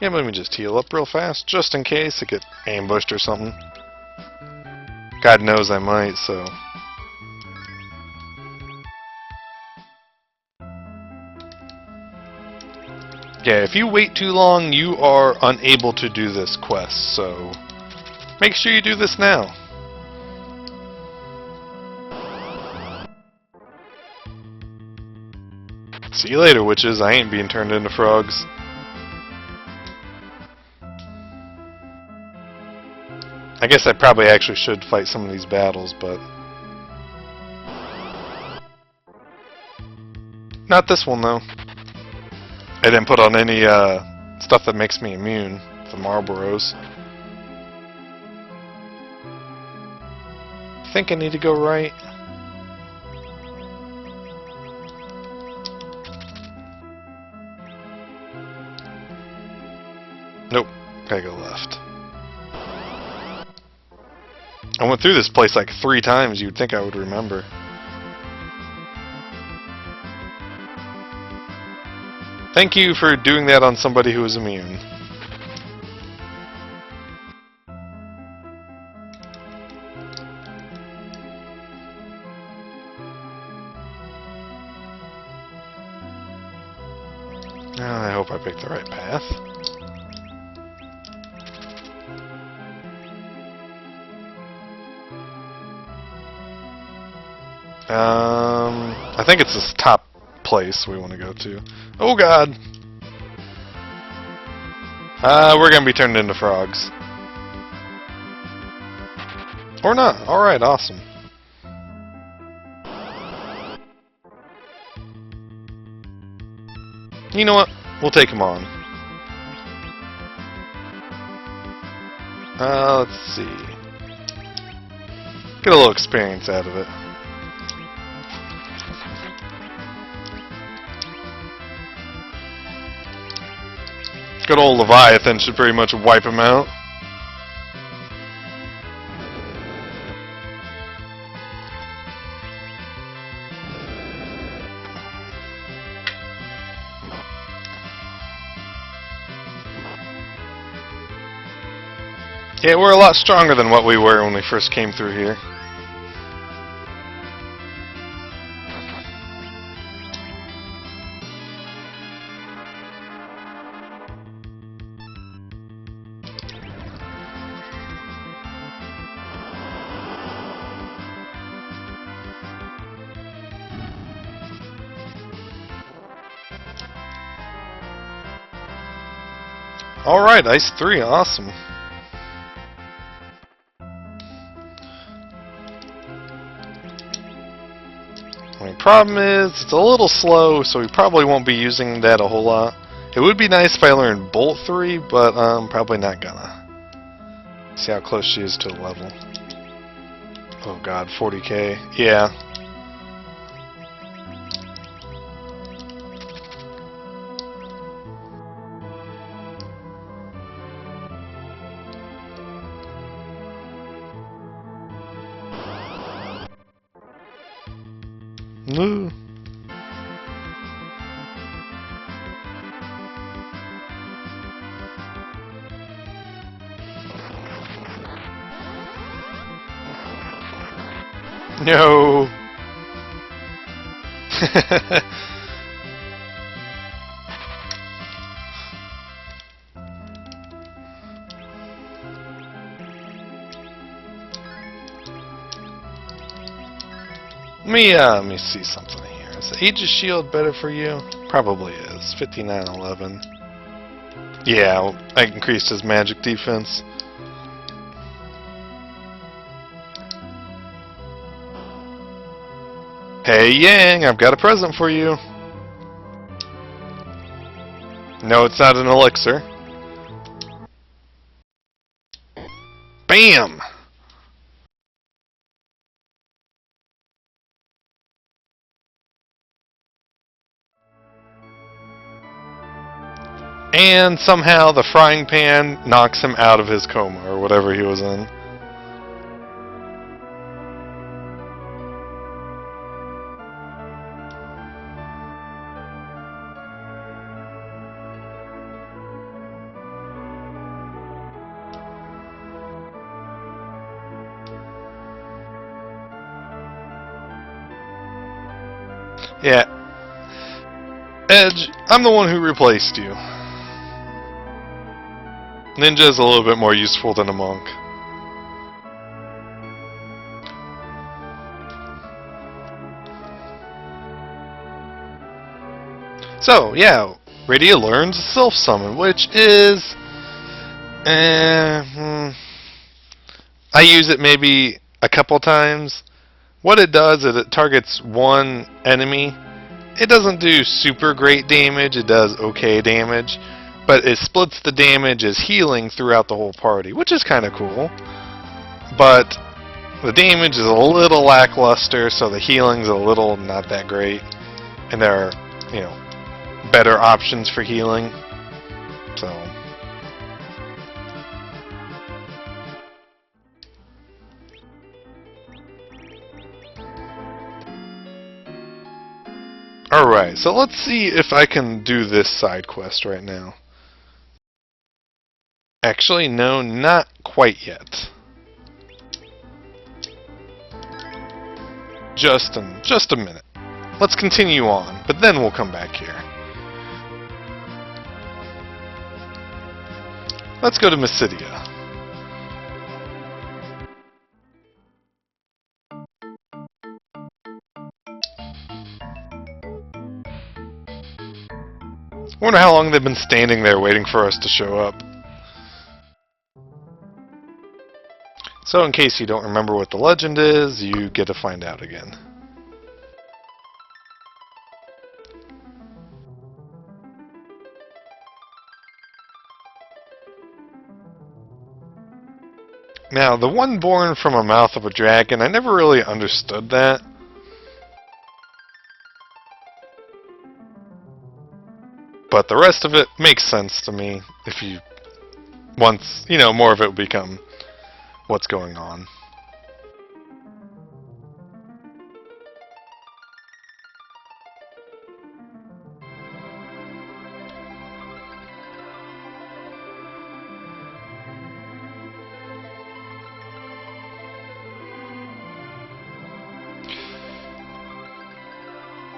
Yeah, let me just heal up real fast, just in case I get ambushed or something. God knows I might, so... Yeah, if you wait too long, you are unable to do this quest, so... make sure you do this now. See you later, witches. I ain't being turned into frogs. I guess I probably actually should fight some of these battles, but... not this one, though. I didn't put on any, stuff that makes me immune. The Marlboros. I think I need to go right. Nope. Gotta go left. I went through this place like 3 times. You'd think I would remember. Thank you for doing that on somebody who is immune. I hope I picked the right path. I think it's this top place we want to go to. Oh god! We're gonna be turned into frogs. Or not. Alright, awesome. You know what? We'll take him on. Let's see. Get a little experience out of it. Good old Leviathan should pretty much wipe him out. Yeah, we're a lot stronger than what we were when we first came through here. Alright, Ice 3, awesome. My problem is, it's a little slow, so we probably won't be using that a whole lot. It would be nice if I learned Bolt 3, but I'm probably not gonna. See how close she is to a level. Oh god, 40k. Yeah. No. No. Let me see something here. Is the Aegis Shield better for you? Probably is. 5911. Yeah, I increased his magic defense. Hey Yang, I've got a present for you. No, it's not an elixir. Bam! And somehow the frying pan knocks him out of his coma, or whatever he was in. Yeah. Edge, I'm the one who replaced you. Ninja's a little bit more useful than a monk. So, yeah, Radia learns Self Summon, which is... I use it maybe a couple times. What it does is it targets one enemy. It doesn't do super great damage, it does okay damage, but it splits the damage as healing throughout the whole party, which is kind of cool. But the damage is a little lackluster, so the healing's a little not that great. And there are, you know, better options for healing. So... Alright, so let's see if I can do this side quest right now. Actually, no, not quite yet. Just a minute. Let's continue on, but then we'll come back here. Let's go to Mysidia. I wonder how long they've been standing there waiting for us to show up. So in case you don't remember what the legend is, you get to find out again. Now, the one born from a mouth of a dragon, I never really understood that. But the rest of it makes sense to me if you... once, you know, more of it will become what's going on.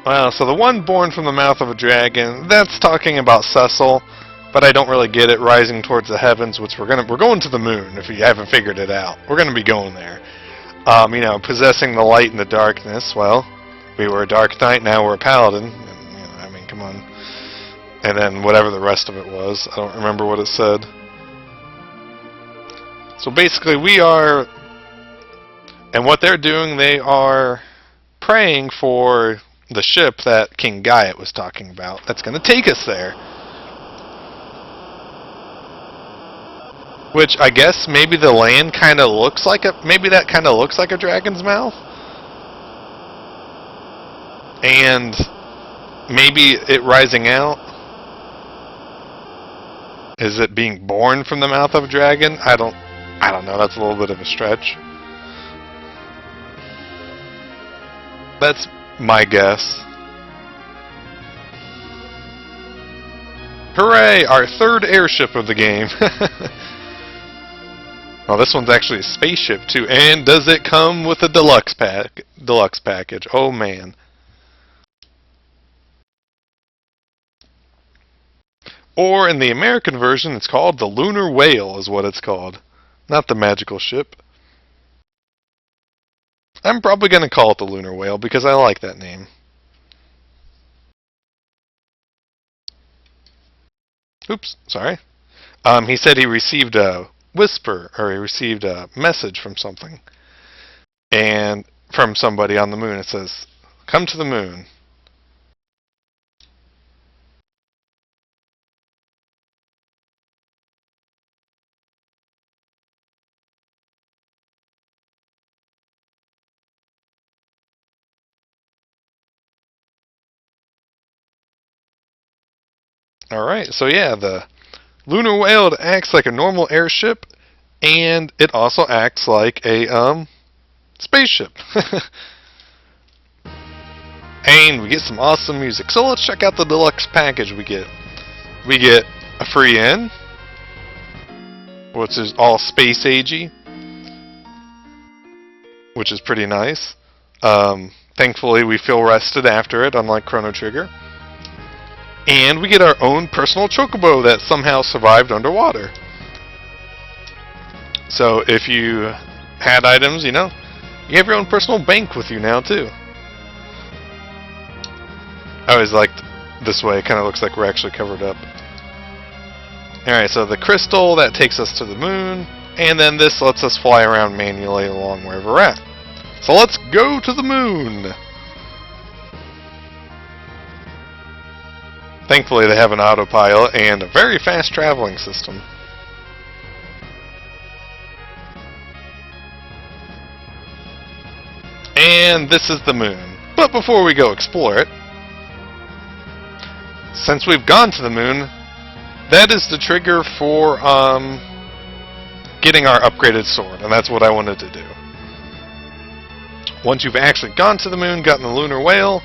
Well, so the one born from the mouth of a dragon, that's talking about Cecil, but I don't really get it. Rising towards the heavens, which we're going to the moon. If you haven't figured it out, we're gonna be going there. You know, possessing the light and the darkness. Well, we were a dark knight, now we're a paladin. And, you know, I mean, come on. And then whatever the rest of it was, I don't remember what it said. So basically, we are, and what they're doing, they are praying for the ship that King Gaiet was talking about. That's going to take us there. Which I guess maybe the land kind of looks like a, maybe that kind of looks like a dragon's mouth. And maybe it rising out. Is it being born from the mouth of a dragon? I don't know. That's a little bit of a stretch. That's my guess. Hooray! Our third airship of the game. Well, this one's actually a spaceship too. And does it come with a deluxe package? Oh man. Or in the American version, it's called the Lunar Whale, is what it's called. Not the magical ship. I'm probably going to call it the Lunar Whale because I like that name. Oops, sorry. He said he received a whisper, or he received a message from something. And from somebody on the moon. It says, Come to the moon. Alright, so yeah, the lunar whale, it acts like a normal airship, and it also acts like a spaceship. And we get some awesome music. So let's check out the deluxe package we get. We get a free inn, which is all space agey, which is pretty nice. Thankfully, we feel rested after it, unlike Chrono Trigger. And we get our own personal chocobo that somehow survived underwater. So if you had items, you know, you have your own personal bank with you now too. I always liked this way, it kind of looks like we're actually covered up. Alright, so the crystal, that takes us to the moon, and then this lets us fly around manually along wherever we're at. So let's go to the moon! Thankfully they have an autopilot and a very fast traveling system. And this is the moon. But before we go explore it, since we've gone to the moon, that is the trigger for getting our upgraded sword, and that's what I wanted to do. Once you've actually gone to the moon, gotten the lunar whale,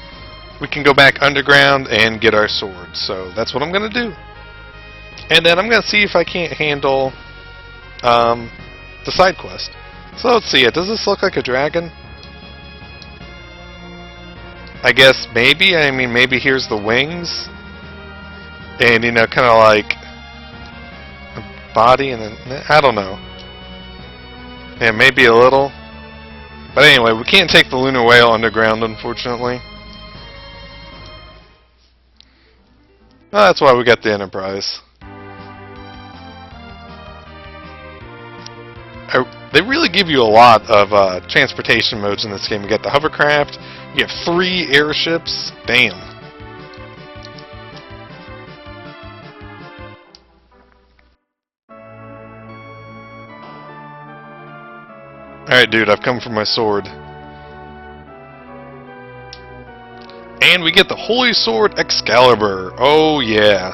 we can go back underground and get our sword. So that's what I'm going to do. And then I'm going to see if I can't handle the side quest. So let's see it. Does this look like a dragon? I guess maybe. I mean, maybe here's the wings. And, you know, kind of like a body and then, I don't know. Yeah, maybe a little. But anyway, we can't take the lunar whale underground, unfortunately. Well, that's why we got the Enterprise. They really give you a lot of transportation modes in this game. You got the hovercraft, you have 3 airships. Damn. Alright, dude, I've come for my sword. And we get the Holy Sword Excalibur. Oh, yeah.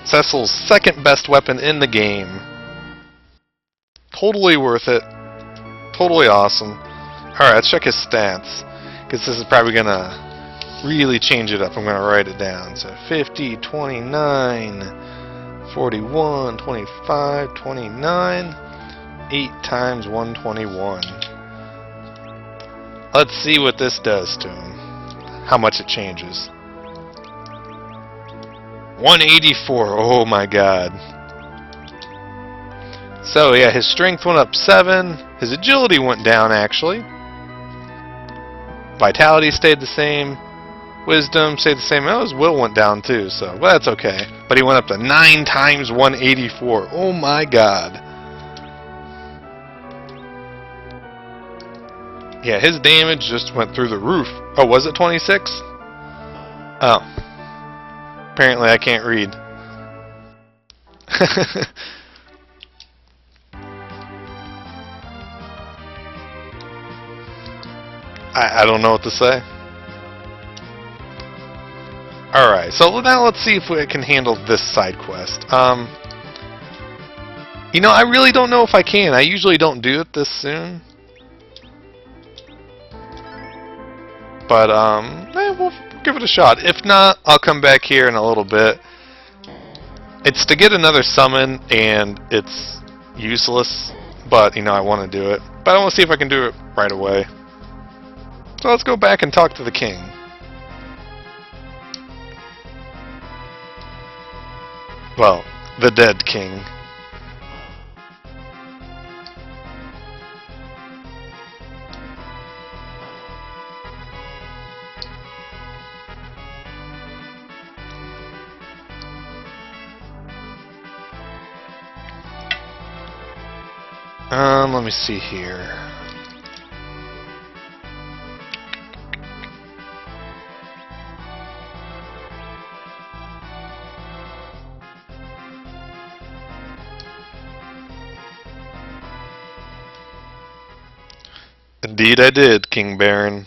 Cecil's second best weapon in the game. Totally worth it. Totally awesome. Alright, let's check his stats. Because this is probably going to really change it up. I'm going to write it down. So 50, 29, 41, 25, 29. 8 times 121. Let's see what this does to him. How much it changes. 184. Oh my god. So yeah, his strength went up 7. His agility went down actually. Vitality stayed the same. Wisdom stayed the same. Oh, his will went down too, so well, that's okay. But he went up to 9 times 184. Oh my god. Yeah, his damage just went through the roof. Oh, was it 26? Oh. Apparently I can't read. I don't know what to say. Alright, so now let's see if we can handle this side quest. You know, I really don't know if I can. I usually don't do it this soon. But, we'll give it a shot. If not, I'll come back here in a little bit. It's to get another summon, and it's useless. But, you know, I want to do it. But I want to see if I can do it right away. So let's go back and talk to the king. Well, the dead king. Let me see here. Indeed I did, King Baron.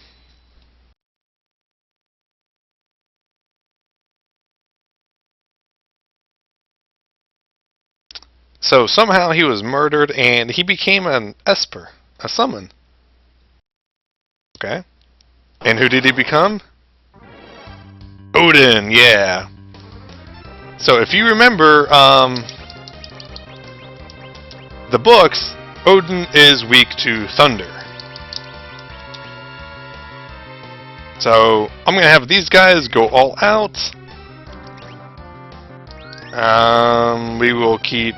So somehow he was murdered and he became an Esper, a summon. Okay. And who did he become? Odin, yeah. So if you remember, the books, Odin is weak to thunder. So I'm gonna have these guys go all out. We will keep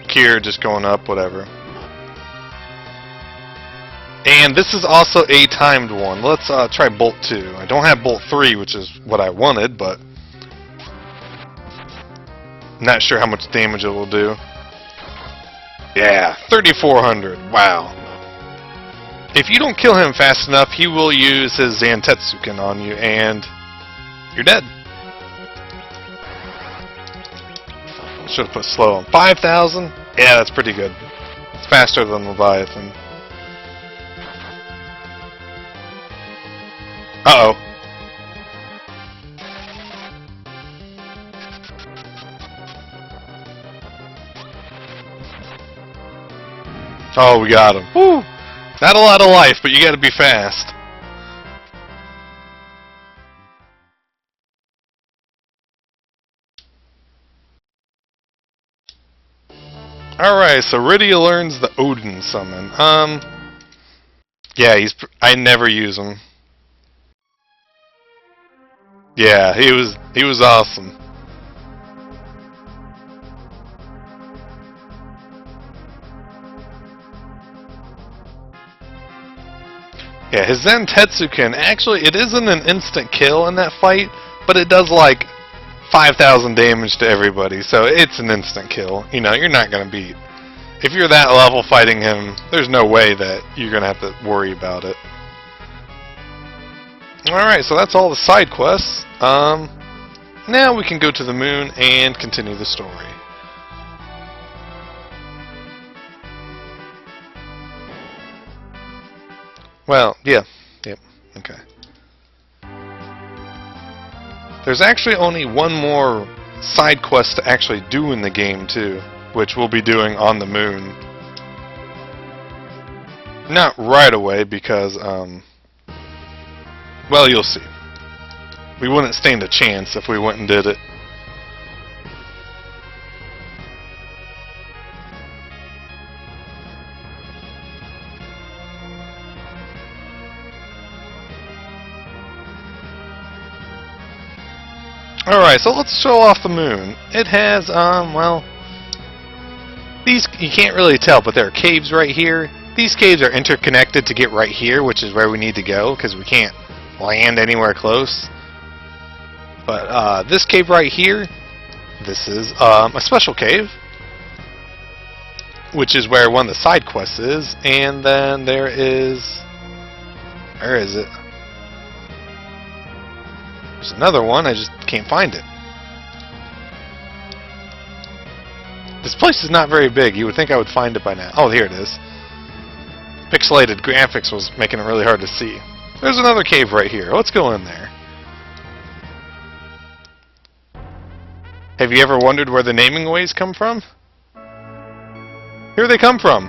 Kier just going up, whatever. And this is also a timed one. Let's try Bolt 2. I don't have Bolt 3, which is what I wanted, but not sure how much damage it will do. Yeah, 3,400. Wow. If you don't kill him fast enough, he will use his Zantetsuken on you, and you're dead. Should have put slow on 5,000. Yeah, that's pretty good. It's faster than Leviathan. Uh-oh. Oh, we got him. Woo! Not a lot of life, but you gotta be fast. Alright, so Rydia learns the Odin summon. Yeah, I never use him. Yeah, he was awesome. Yeah, his Zantetsuken, actually, it isn't an instant kill in that fight, but it does like 5,000 damage to everybody, so it's an instant kill. You know, you're not going to beat. If you're that level fighting him, there's no way that you're going to have to worry about it. Alright, so that's all the side quests. Now we can go to the moon and continue the story. Well, yeah. Yep. Okay. There's actually only one more side quest to actually do in the game, too, which we'll be doing on the moon. Not right away, because, well, you'll see. We wouldn't stand a chance if we went and did it. Alright, so let's show off the moon. It has, well, these, you can't really tell, but there are caves right here. These caves are interconnected to get right here, which is where we need to go, because we can't land anywhere close. But, this cave right here, this is, a special cave, which is where one of the side quests is, and then there is, where is it? There's another one, I just can't find it. This place is not very big. You would think I would find it by now. Oh, here it is. Pixelated graphics was making it really hard to see. There's another cave right here. Let's go in there. Have you ever wondered where the naming ways come from? Here they come from.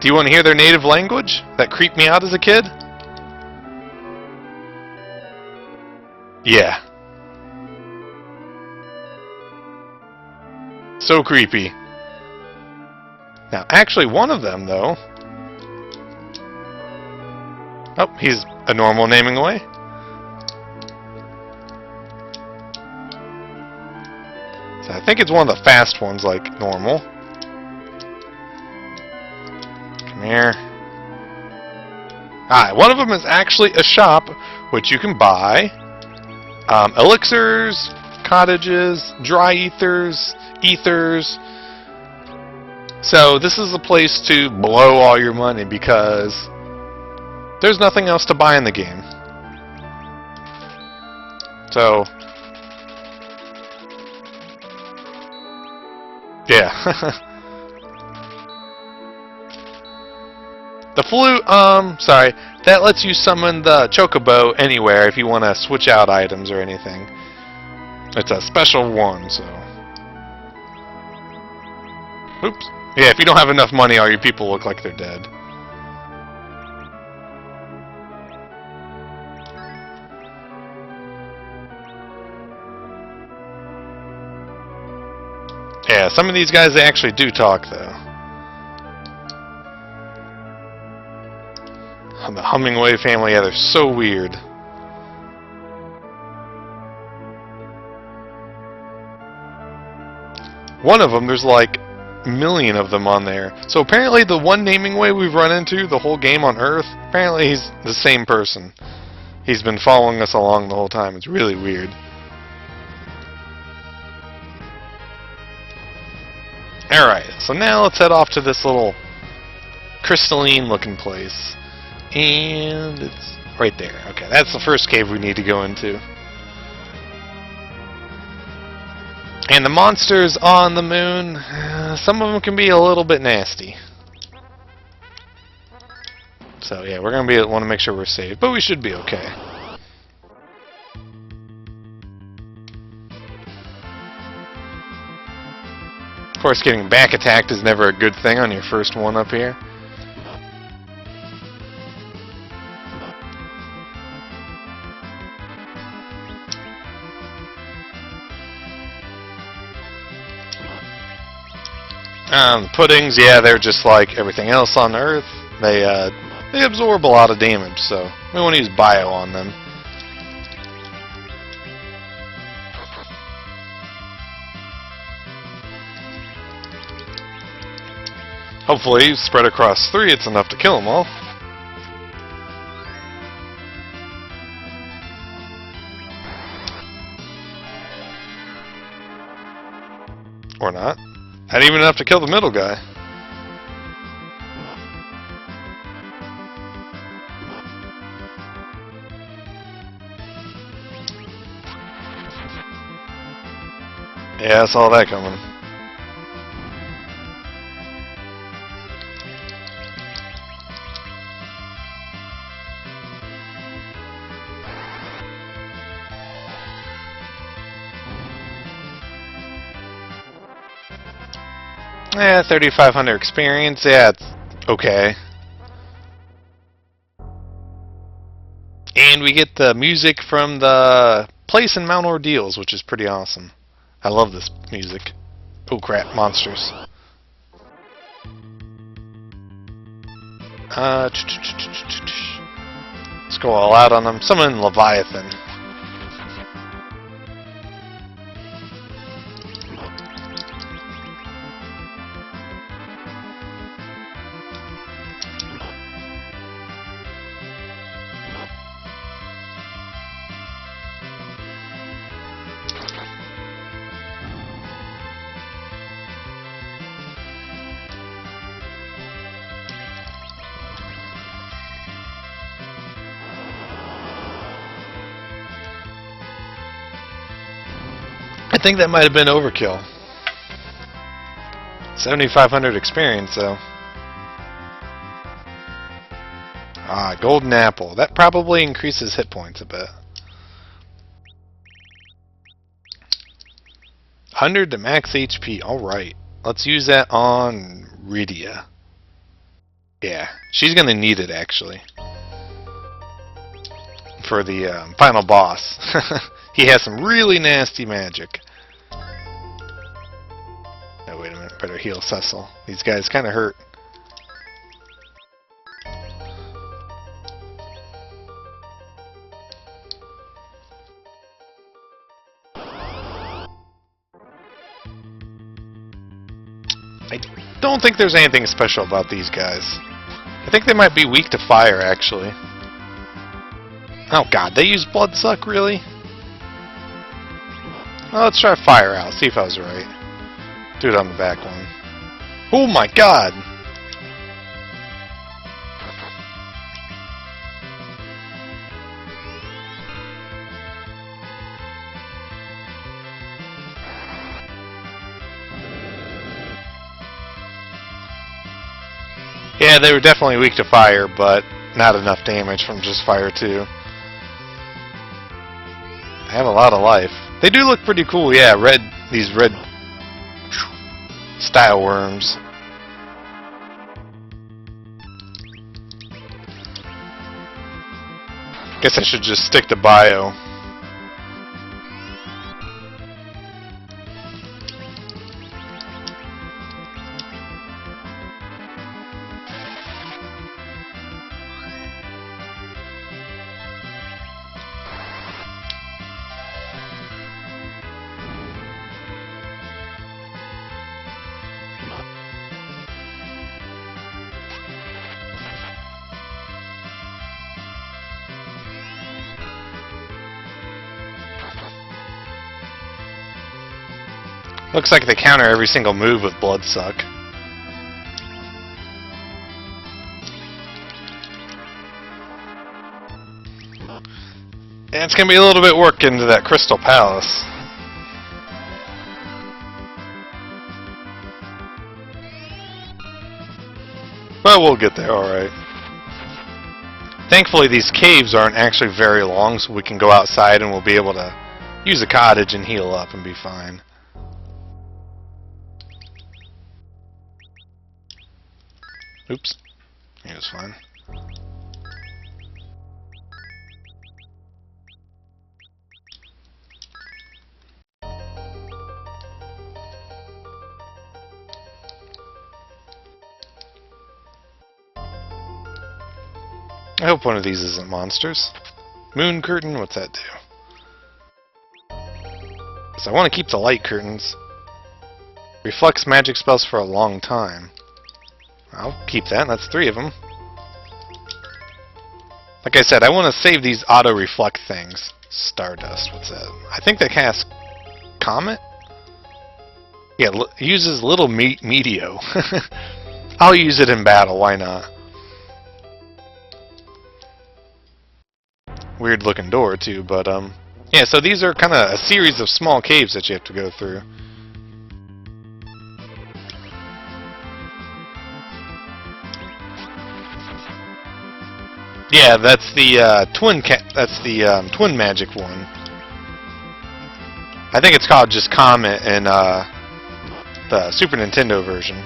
Do you want to hear their native language? That creeped me out as a kid? Yeah. So creepy. Now, actually, one of them, though... Oh, he's a normal naming away. So I think it's one of the fast ones, like normal. Come here. Alright, one of them is actually a shop, which you can buy elixirs, cottages, dry ethers, So this is a place to blow all your money because there's nothing else to buy in the game. So, yeah. The flute, sorry, that lets you summon the chocobo anywhere if you want to switch out items or anything. It's a special one, so... Oops. Yeah, if you don't have enough money, all your people look like they're dead. Yeah, some of these guys, they actually do talk, though. The Hummingway family, yeah, they're so weird. One of them, there's like a million of them on there. So apparently the one naming way we've run into the whole game on Earth, apparently he's the same person. He's been following us along the whole time. It's really weird. Alright, so now let's head off to this little crystalline looking place. And it's right there. Okay, that's the first cave we need to go into. And the monsters on the moon, some of them can be a little bit nasty. So yeah, we're going to want to make sure we're safe, but we should be okay. Of course, getting back attacked is never a good thing on your first one up here. Puddings, yeah, they're just like everything else on Earth. They absorb a lot of damage, so we want to use bio on them. Hopefully, spread across 3, it's enough to kill them all. Or not. Not even enough to kill the middle guy. Yeah, I saw that coming. Yeah, 3,500 experience. Yeah, it's okay. And we get the music from the place in Mount Ordeals, which is pretty awesome. I love this music. Oh crap, monsters. Let's go all out on them. Summon Leviathan. I think that might have been overkill. 7,500 experience, though. Ah, golden apple. That probably increases hit points a bit. 100 to max HP. Alright. Let's use that on Rydia. Yeah, she's going to need it, actually. For the final boss. He has some really nasty magic. Oh, wait a minute. Better heal Cecil. These guys kind of hurt. I don't think there's anything special about these guys. I think they might be weak to fire, actually. Oh god, they use Bloodsuck, really? Well, let's try Fire out, see if I was right. Do it on the back one. Oh my god! Yeah, they were definitely weak to fire, but not enough damage from just fire too. They have a lot of life. They do look pretty cool, yeah, these red style worms. Guess I should just stick to bio. Looks like they counter every single move with Bloodsuck. And it's going to be a little bit work into that Crystal Palace. But we'll get there, alright. Thankfully, these caves aren't actually very long, so we can go outside and we'll be able to use a cottage and heal up and be fine. Oops. He was fine. I hope one of these isn't monsters. Moon curtain, what's that do? So I want to keep the light curtains. Reflects magic spells for a long time. I'll keep that, that's 3 of them. Like I said, I want to save these auto-reflect things. Stardust, what's that? I think they cast Comet? Yeah, uses little Meteo. I'll use it in battle, why not? Weird looking door too, but yeah, so these are kind of a series of small caves that you have to go through. Yeah, that's the twin magic one. I think it's called just Comet in the Super Nintendo version.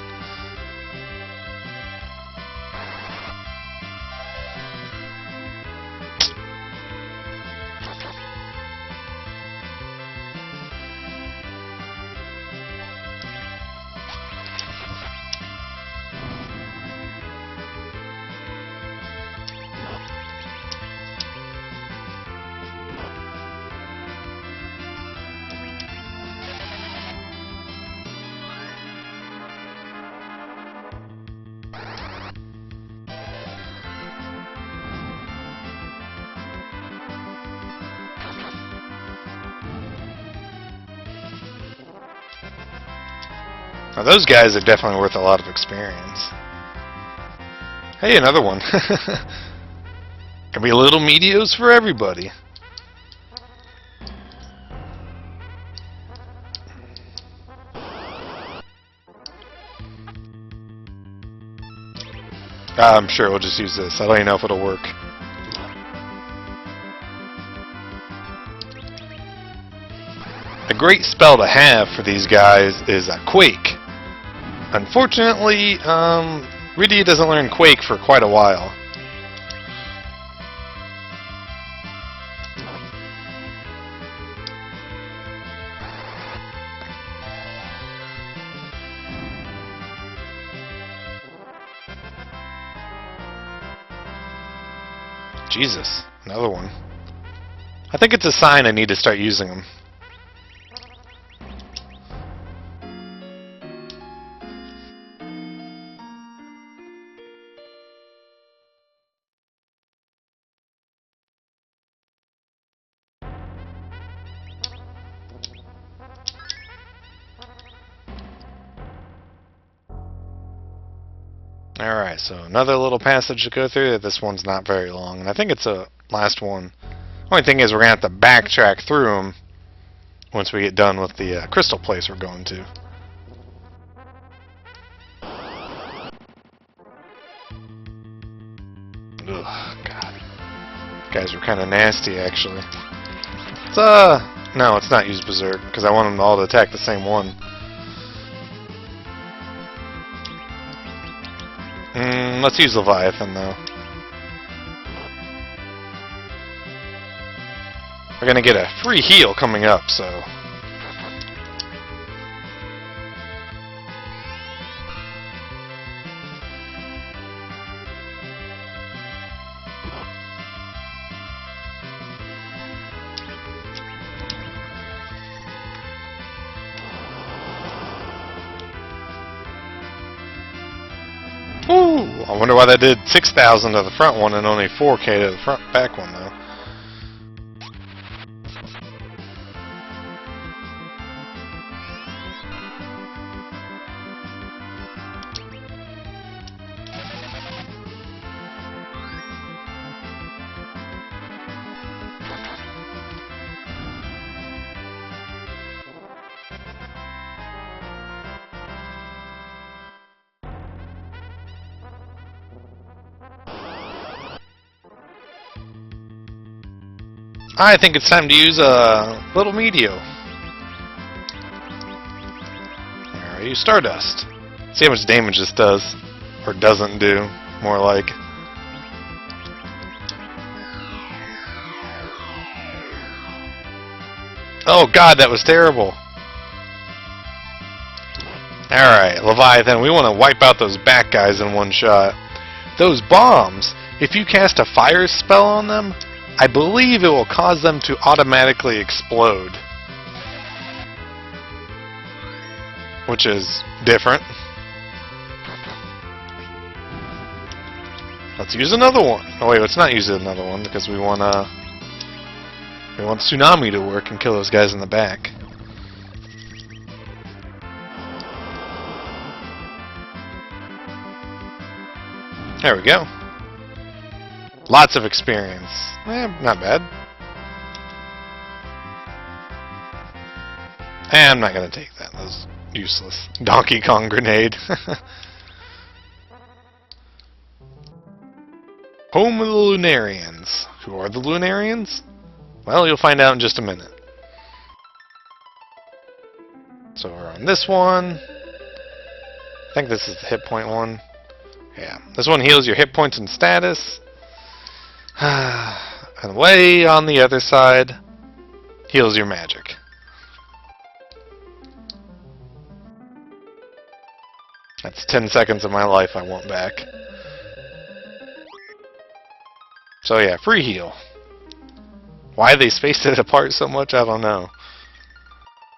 Now those guys are definitely worth a lot of experience. Hey, another one. Can be little Meteos for everybody. I'm sure we'll just use this. I don't even know if it'll work. A great spell to have for these guys is a Quake. Unfortunately, Rydia doesn't learn Quake for quite a while. Jesus, another one. I think it's a sign I need to start using them. Alright, so another little passage to go through. This one's not very long, and I think it's a last one. Only thing is we're going to have to backtrack through them once we get done with the crystal place we're going to. Ugh, God. These guys are kind of nasty, actually. It's, no, it's not use Berserk, because I want them all to attack the same one. Let's use Leviathan, though. We're gonna get a free heal coming up, so... Ooh, I wonder why that did 6,000 to the front one and only 4K to the front back one, though. I think it's time to use a little Meteor. Where are you? Stardust. See how much damage this does. Or doesn't do, more like. Oh god, that was terrible. Alright, Leviathan, we want to wipe out those back guys in one shot. Those bombs, if you cast a fire spell on them, I believe it will cause them to automatically explode. Which is different. Let's use another one. Oh wait, let's not use another one because we want Tsunami to work and kill those guys in the back. There we go. Lots of experience. Not bad. I'm not going to take that. That was useless. Donkey Kong grenade. Home of the Lunarians. Who are the Lunarians? Well, you'll find out in just a minute. So we're on this one. I think this is the hit point one. Yeah. This one heals your hit points and status. And way on the other side, heals your magic. That's 10 seconds of my life I want back. So yeah, free heal. Why they spaced it apart so much, I don't know.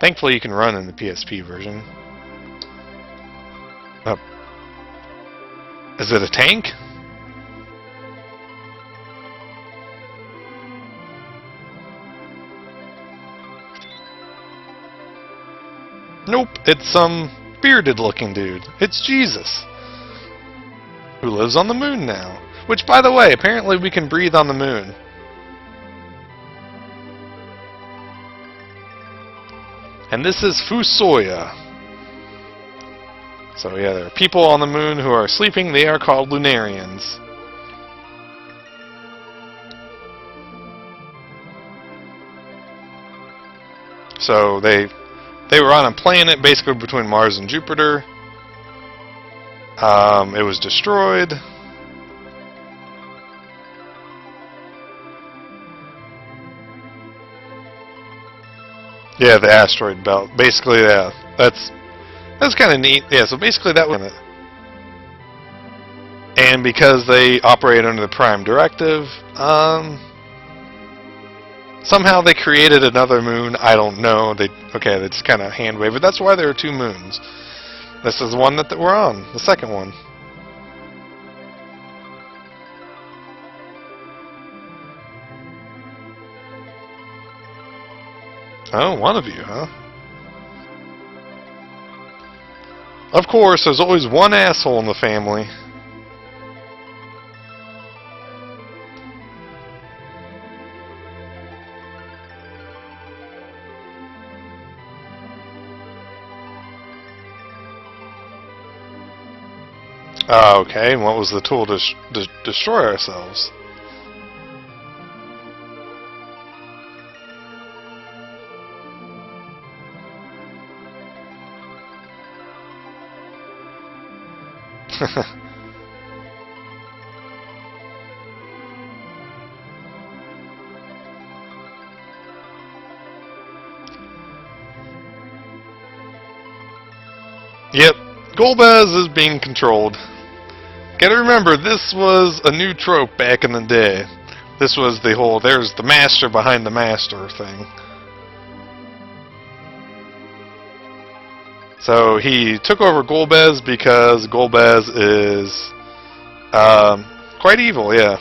Thankfully you can run in the PSP version. Oh. Is it a tank? Nope, it's some bearded looking dude. It's Jesus. Who lives on the moon now. Which, by the way, apparently we can breathe on the moon. And this is Fusoya. So yeah, there are people on the moon who are sleeping. They are called Lunarians. So they were on a planet basically between Mars and Jupiter. It was destroyed. Yeah, the asteroid belt. Basically, yeah, that's kind of neat. Yeah, so basically that was it. And because they operate under the Prime Directive, somehow they created another moon. I don't know. They just kind of hand waved. That's why there are two moons. This is the one that we're on, the second one. Oh, one of you, huh? Of course, there's always one asshole in the family. Okay, and what was the tool to destroy ourselves? Yep, Golbez is being controlled. Gotta remember, this was a new trope back in the day. This was the whole, there's the master behind the master thing. So he took over Golbez because Golbez is quite evil, yeah.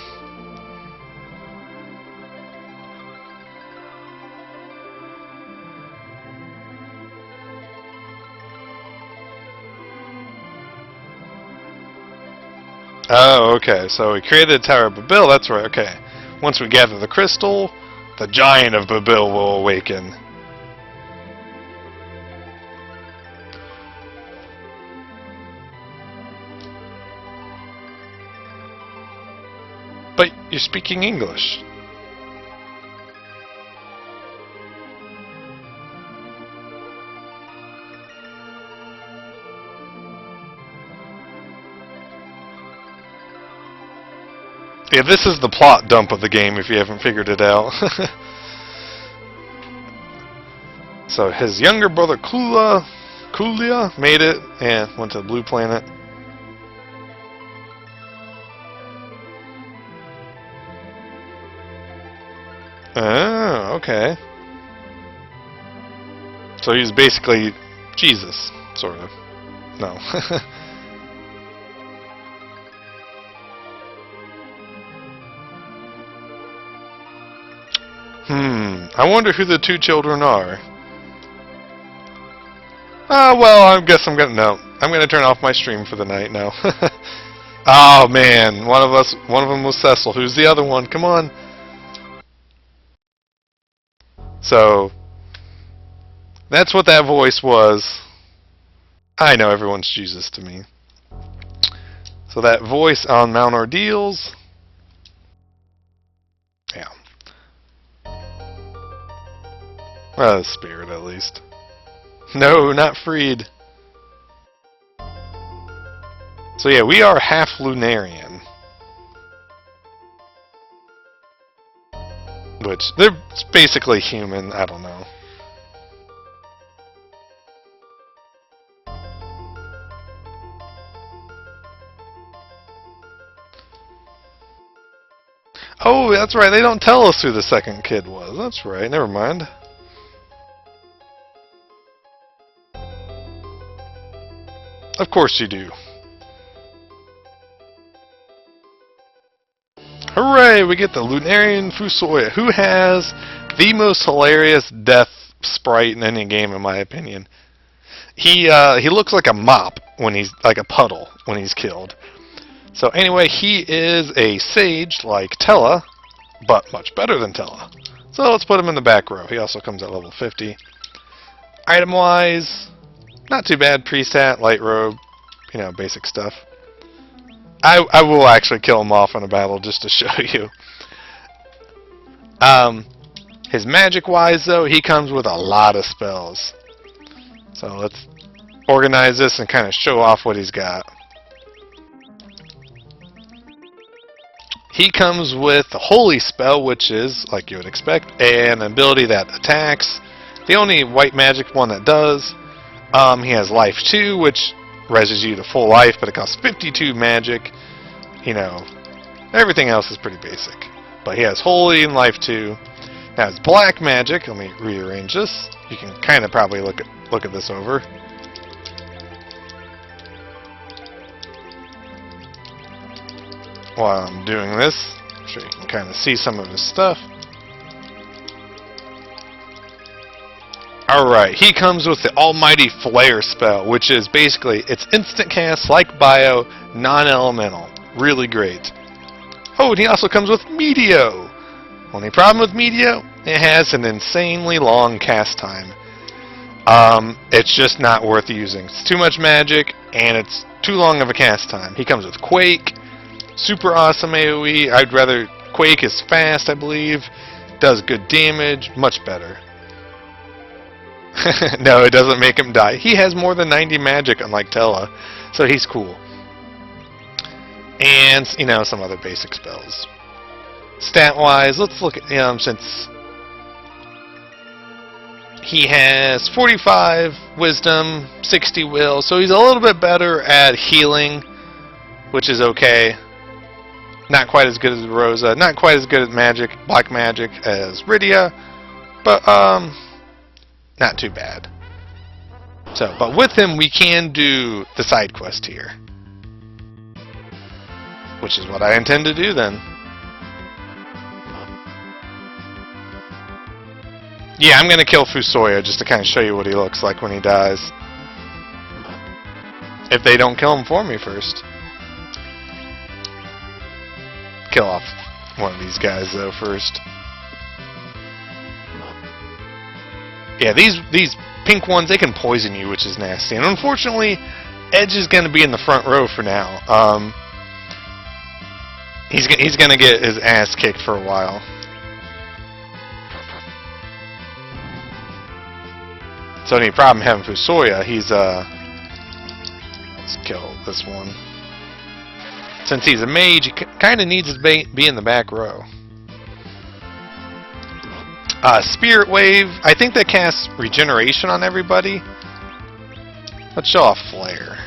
Oh, okay. So we created Tower of Babil, that's right, okay. Once we gather the crystal, the giant of Babil will awaken. But you're speaking English. Yeah, this is the plot dump of the game if you haven't figured it out. So his younger brother Kulia made it and went to the blue planet. Oh, okay. So he's basically Jesus, sort of. No. I wonder who the two children are. Well, I guess I'm gonna turn off my stream for the night now. Oh man, one of them was Cecil. Who's the other one? Come on. So, that's what that voice was. I know everyone's Jesus to me. So that voice on Mount Ordeals. Yeah. Well, the spirit at least. No, not freed. So yeah, we are half Lunarian. Which, they're basically human, I don't know. Oh, that's right, they don't tell us who the second kid was. That's right, never mind. Of course you do. Hooray, we get the Lunarian Fusoya, who has the most hilarious death sprite in any game, in my opinion. He looks like a mop when he's, like a puddle, when he's killed. So anyway, he is a sage like Tellah, but much better than Tellah. So let's put him in the back row. He also comes at level 50. Item-wise, not too bad. Priest hat, light robe, you know, basic stuff. I will actually kill him off in a battle just to show you. His magic-wise, though, he comes with a lot of spells. So let's organize this and kind of show off what he's got. He comes with the Holy Spell, which is, like you would expect, an ability that attacks. The only white magic one that does. He has Life 2, which reses you to full life, but it costs 52 magic. You know, everything else is pretty basic. But he has Holy and Life 2. Now his black magic, let me rearrange this. You can kind of probably look at this over. While I'm doing this, I'm sure you can kind of see some of his stuff. Alright, he comes with the Almighty Flare spell, which is basically, it's instant cast like Bio, non-elemental. Really great. Oh, and he also comes with Meteo. Only problem with Meteo, it has an insanely long cast time. It's just not worth using. It's too much magic, and it's too long of a cast time. He comes with Quake, super awesome AoE. I'd rather Quake is fast, I believe, does good damage, much better. No, it doesn't make him die. He has more than 90 magic, unlike Tella, so he's cool. And, you know, some other basic spells. Stat-wise, let's look at since he has 45 wisdom, 60 will, so he's a little bit better at healing, which is okay. Not quite as good as Rosa, not quite as good at magic, black magic as Rydia, but not too bad. So, but with him we can do the side quest here, which is what I intend to do then. Yeah, I'm gonna kill Fusoya just to kind of show you what he looks like when he dies. If they don't kill him for me first. Kill off one of these guys though first. Yeah, these pink ones, they can poison you, which is nasty. And unfortunately, Edge is gonna be in the front row for now. He's gonna get his ass kicked for a while. So any problem having Fusoya, he's let's kill this one. Since he's a mage, he kind of needs to be in the back row. Spirit Wave, I think that casts regeneration on everybody. Let's show off Flare.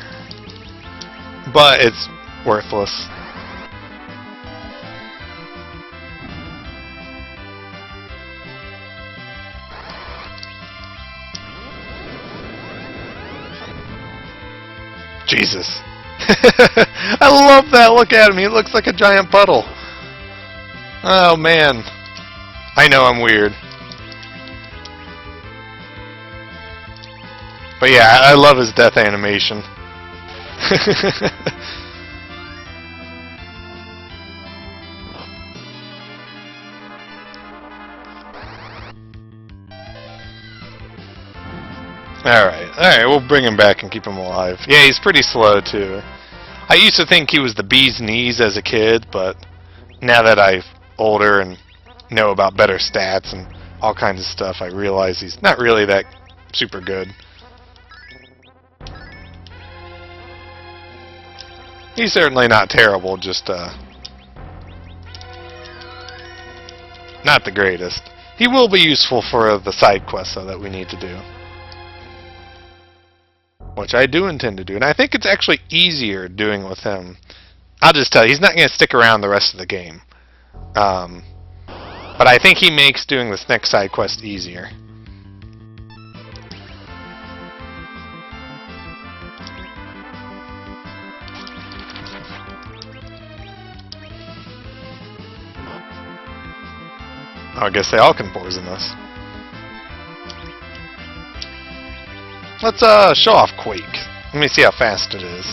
But it's worthless. Jesus. I love that. Look at him. He looks like a giant puddle. Oh, man. I know I'm weird. But yeah, I love his death animation. Alright, we'll bring him back and keep him alive. Yeah, he's pretty slow too. I used to think he was the bee's knees as a kid, but now that I'm older and know about better stats and all kinds of stuff, I realize he's not really that super good. He's certainly not terrible, just not the greatest. He will be useful for the side quests though that we need to do. Which I do intend to do, and I think it's actually easier doing with him. I'll just tell you, he's not going to stick around the rest of the game. But I think he makes doing this next side quest easier. Oh, I guess they all can poison us. Let's show off Quake. Let me see how fast it is.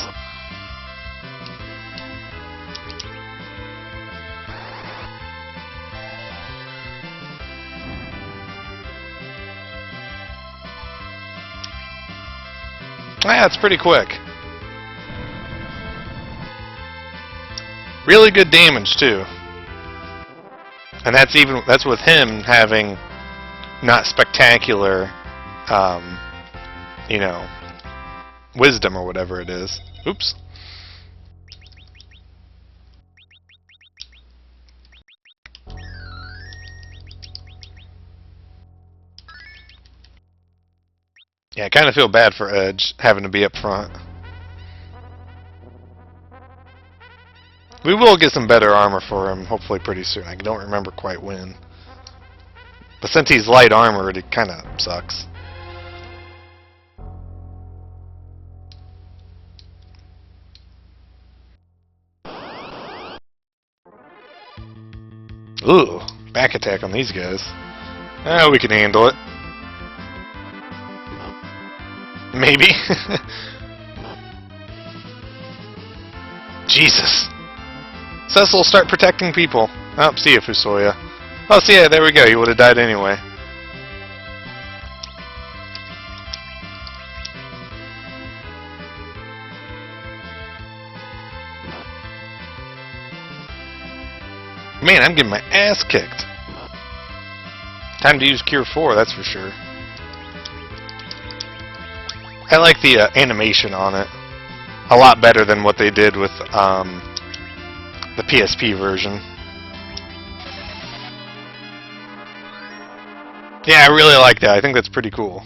Yeah, it's pretty quick. Really good damage too. And that's with him having not spectacular you know, wisdom or whatever it is. Oops. Yeah, I kind of feel bad for Edge having to be up front. We will get some better armor for him, hopefully pretty soon. I don't remember quite when. But since he's light armored, it kind of sucks. Ooh, back attack on these guys. We can handle it. Maybe. Jesus. Cecil, start protecting people. Oh, see ya, Fusoya. Oh, see ya, there we go. You would have died anyway. Man, I'm getting my ass kicked. Time to use Cure 4, that's for sure. I like the animation on it a lot better than what they did with the PSP version. Yeah, I really like that. I think that's pretty cool.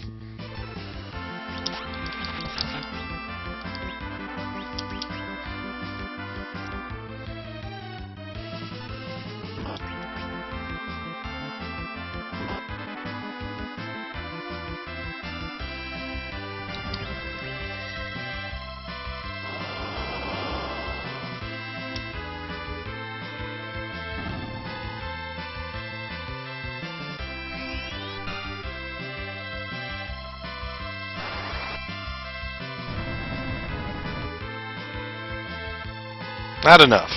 Not enough.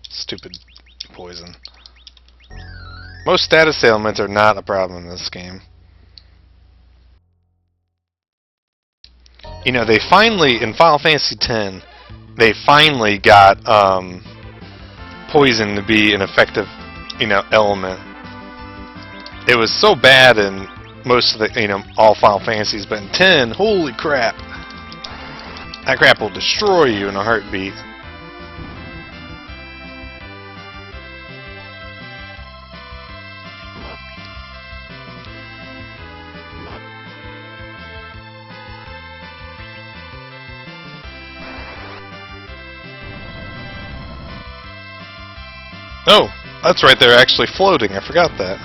Stupid poison. Most status ailments are not a problem in this game. You know, they finally, in Final Fantasy X, they finally got poison to be an effective, element. It was so bad in most of the, all Final Fantasies, but in 10, holy crap. That crap will destroy you in a heartbeat. Oh, that's right, they're actually floating. I forgot that.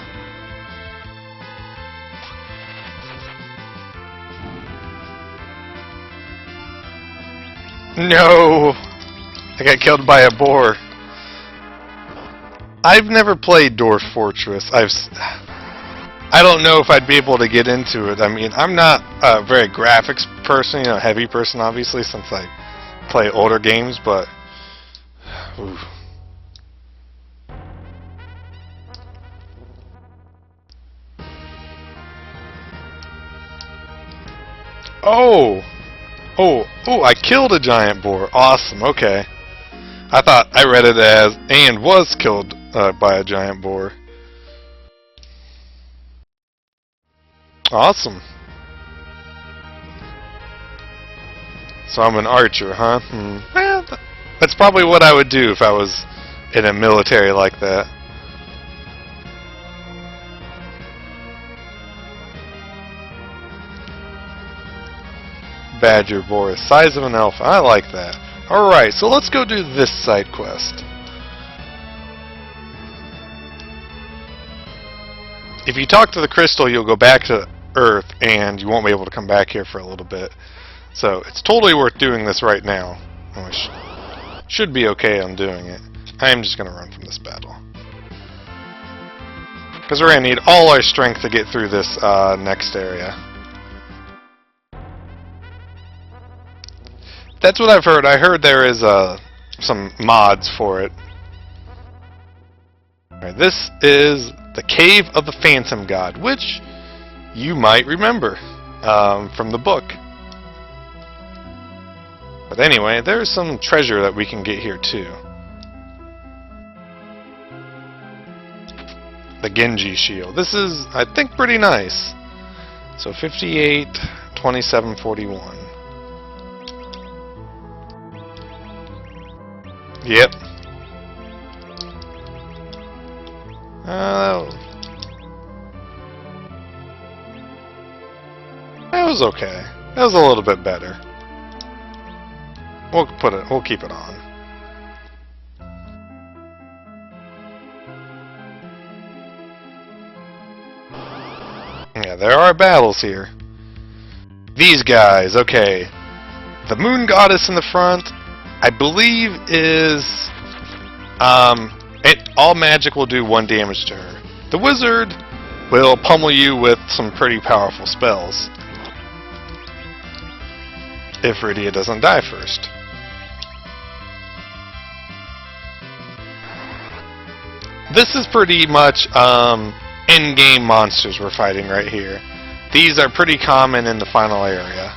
No! I got killed by a boar. I've never played Dwarf Fortress. I don't know if I'd be able to get into it. I mean, I'm not a very graphics person, heavy person, obviously, since I play older games, but... Ooh. Oh! Oh, I killed a giant boar. Awesome, okay. I read it as, and was killed by a giant boar. Awesome. So I'm an archer, huh? Well, that's probably what I would do if I was in a military like that. Badger boar, size of an elf. I like that. Alright, so let's go do this side quest. If you talk to the crystal, you'll go back to Earth, and you won't be able to come back here for a little bit. So, it's totally worth doing this right now. Which should be okay on doing it. I am just going to run from this battle. Because we're going to need all our strength to get through this next area. That's what I've heard. I heard there is some mods for it. Alright, this is the Cave of the Phantom God, which you might remember from the book. But anyway, there's some treasure that we can get here too. The Genji shield. This is, I think, pretty nice. So 58, 27, 41. Yep. That was okay. That was a little bit better. We'll keep it on. Yeah, there are battles here. These guys, okay. The Moon Goddess in the front, I believe is all magic will do 1 damage to her. The wizard will pummel you with some pretty powerful spells. If Rydia doesn't die first. This is pretty much in-game monsters we're fighting right here. These are pretty common in the final area.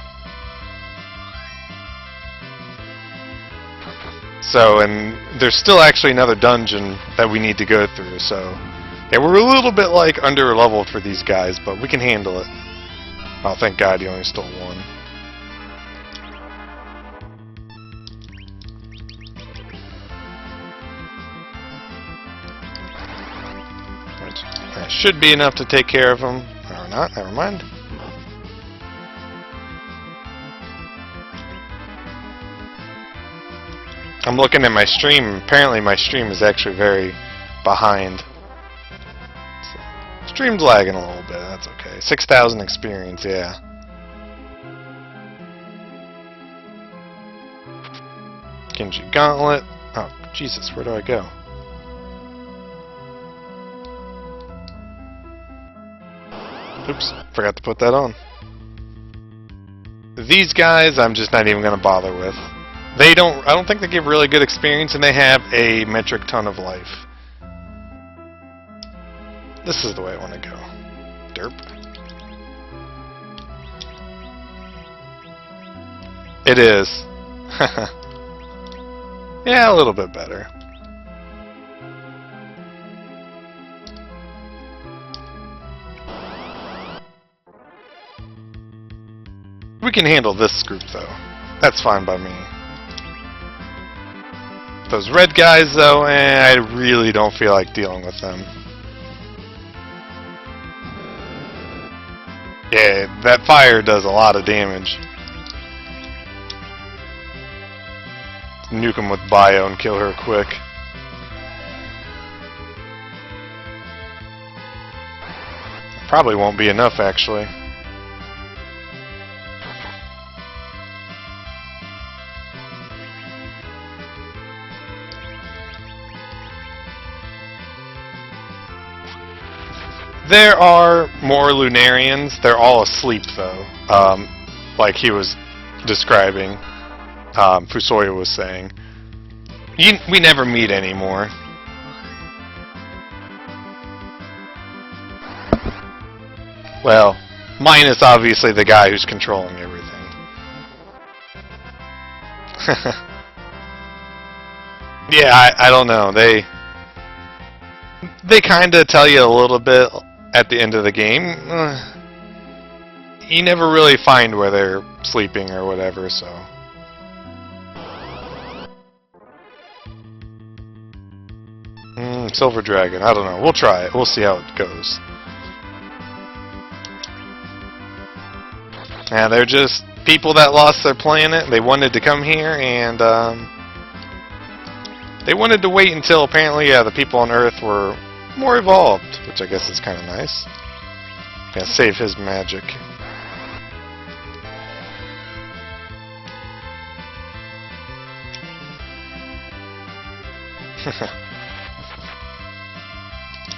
So, and there's still actually another dungeon that we need to go through, so... Yeah, we're a little bit, like, under-leveled for these guys, but we can handle it. Oh, thank God he only stole one. That should be enough to take care of him. Or not, never mind. I'm looking at my stream. Apparently my stream is actually very behind. Stream's lagging a little bit, that's okay. 6,000 experience, yeah. Genji Gauntlet. Oh, Jesus, where do I go? Oops, forgot to put that on. These guys, I'm just not even going to bother with. I don't think they give really good experience, and they have a metric ton of life. This is the way I want to go. Derp. It is. Yeah, a little bit better. We can handle this group, though. That's fine by me. Those red guys, though, I really don't feel like dealing with them. Yeah, that fire does a lot of damage. Nuke him with bio and kill her quick. Probably won't be enough, actually. There are more Lunarians. They're all asleep, though. Like he was describing. Fusoya was saying. We never meet anymore. Well, minus obviously the guy who's controlling everything. Yeah, I don't know. They kind of tell you a little bit at the end of the game. You never really find where they're sleeping or whatever, so... Silver Dragon, I don't know. We'll try it. We'll see how it goes. Yeah, they're just people that lost their planet. They wanted to come here, and they wanted to wait until apparently, yeah, the people on Earth were more evolved, which I guess is kind of nice. Yeah, save his magic.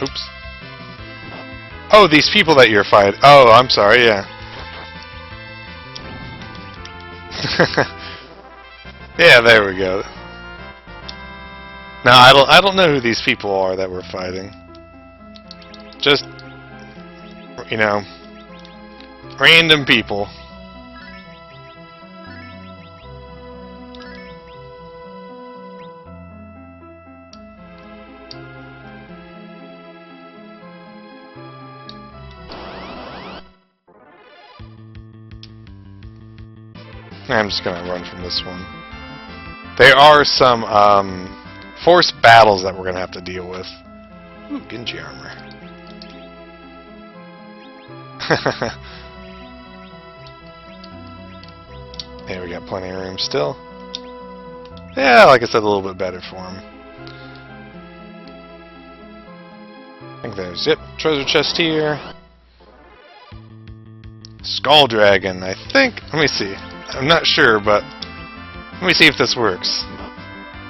Oops. Oh, these people that you're fighting. Oh, I'm sorry, yeah. Yeah, there we go. No, I don't know who these people are that we're fighting. Just, you know, random people. I'm just gonna run from this one. There are some forced battles that we're gonna have to deal with. Ooh, Genji armor. Yeah, we got plenty of room still. Yeah, like I said, a little bit better for him. I think there's, yep, treasure chest here. Skull Dragon, I think. Let me see. I'm not sure, but let me see if this works.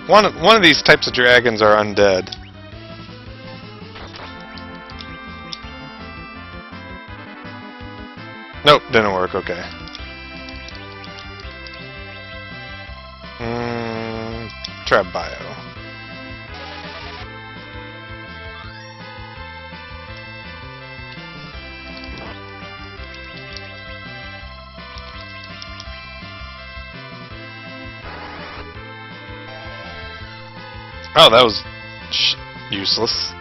One of these types of dragons are undead. Nope, didn't work. Okay. Try bio. Oh, that was useless.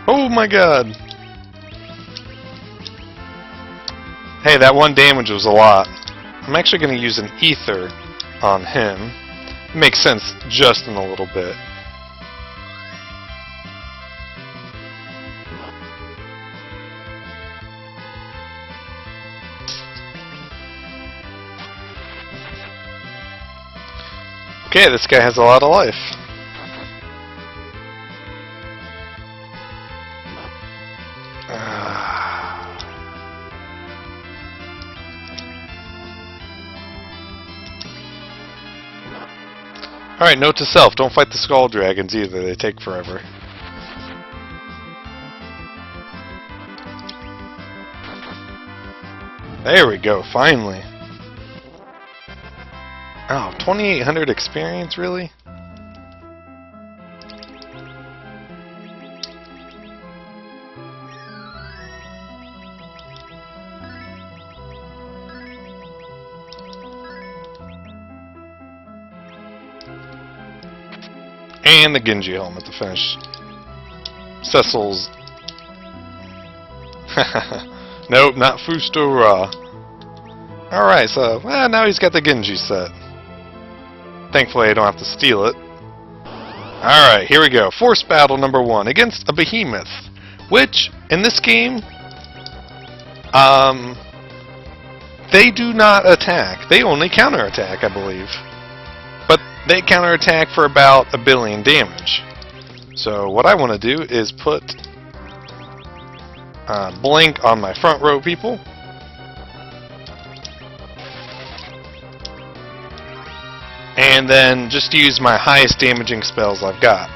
Oh my god. Hey, that one damage was a lot. I'm actually going to use an ether on him. It makes sense just in a little bit. Okay, this guy has a lot of life. Alright, note to self, don't fight the skull dragons either, they take forever. There we go, finally. Oh, 2,800 experience, really? And the Genji helmet to finish Cecil's. Nope, not Fusto Ra. Alright, so, well, now he's got the Genji set. Thankfully I don't have to steal it. Alright, here we go. Force battle number 1 against a behemoth. Which, in this game, they do not attack. They only counterattack, I believe. But they counterattack for about 1 billion damage. So what I want to do is put Blink on my front row people. And then just use my highest damaging spells I've got.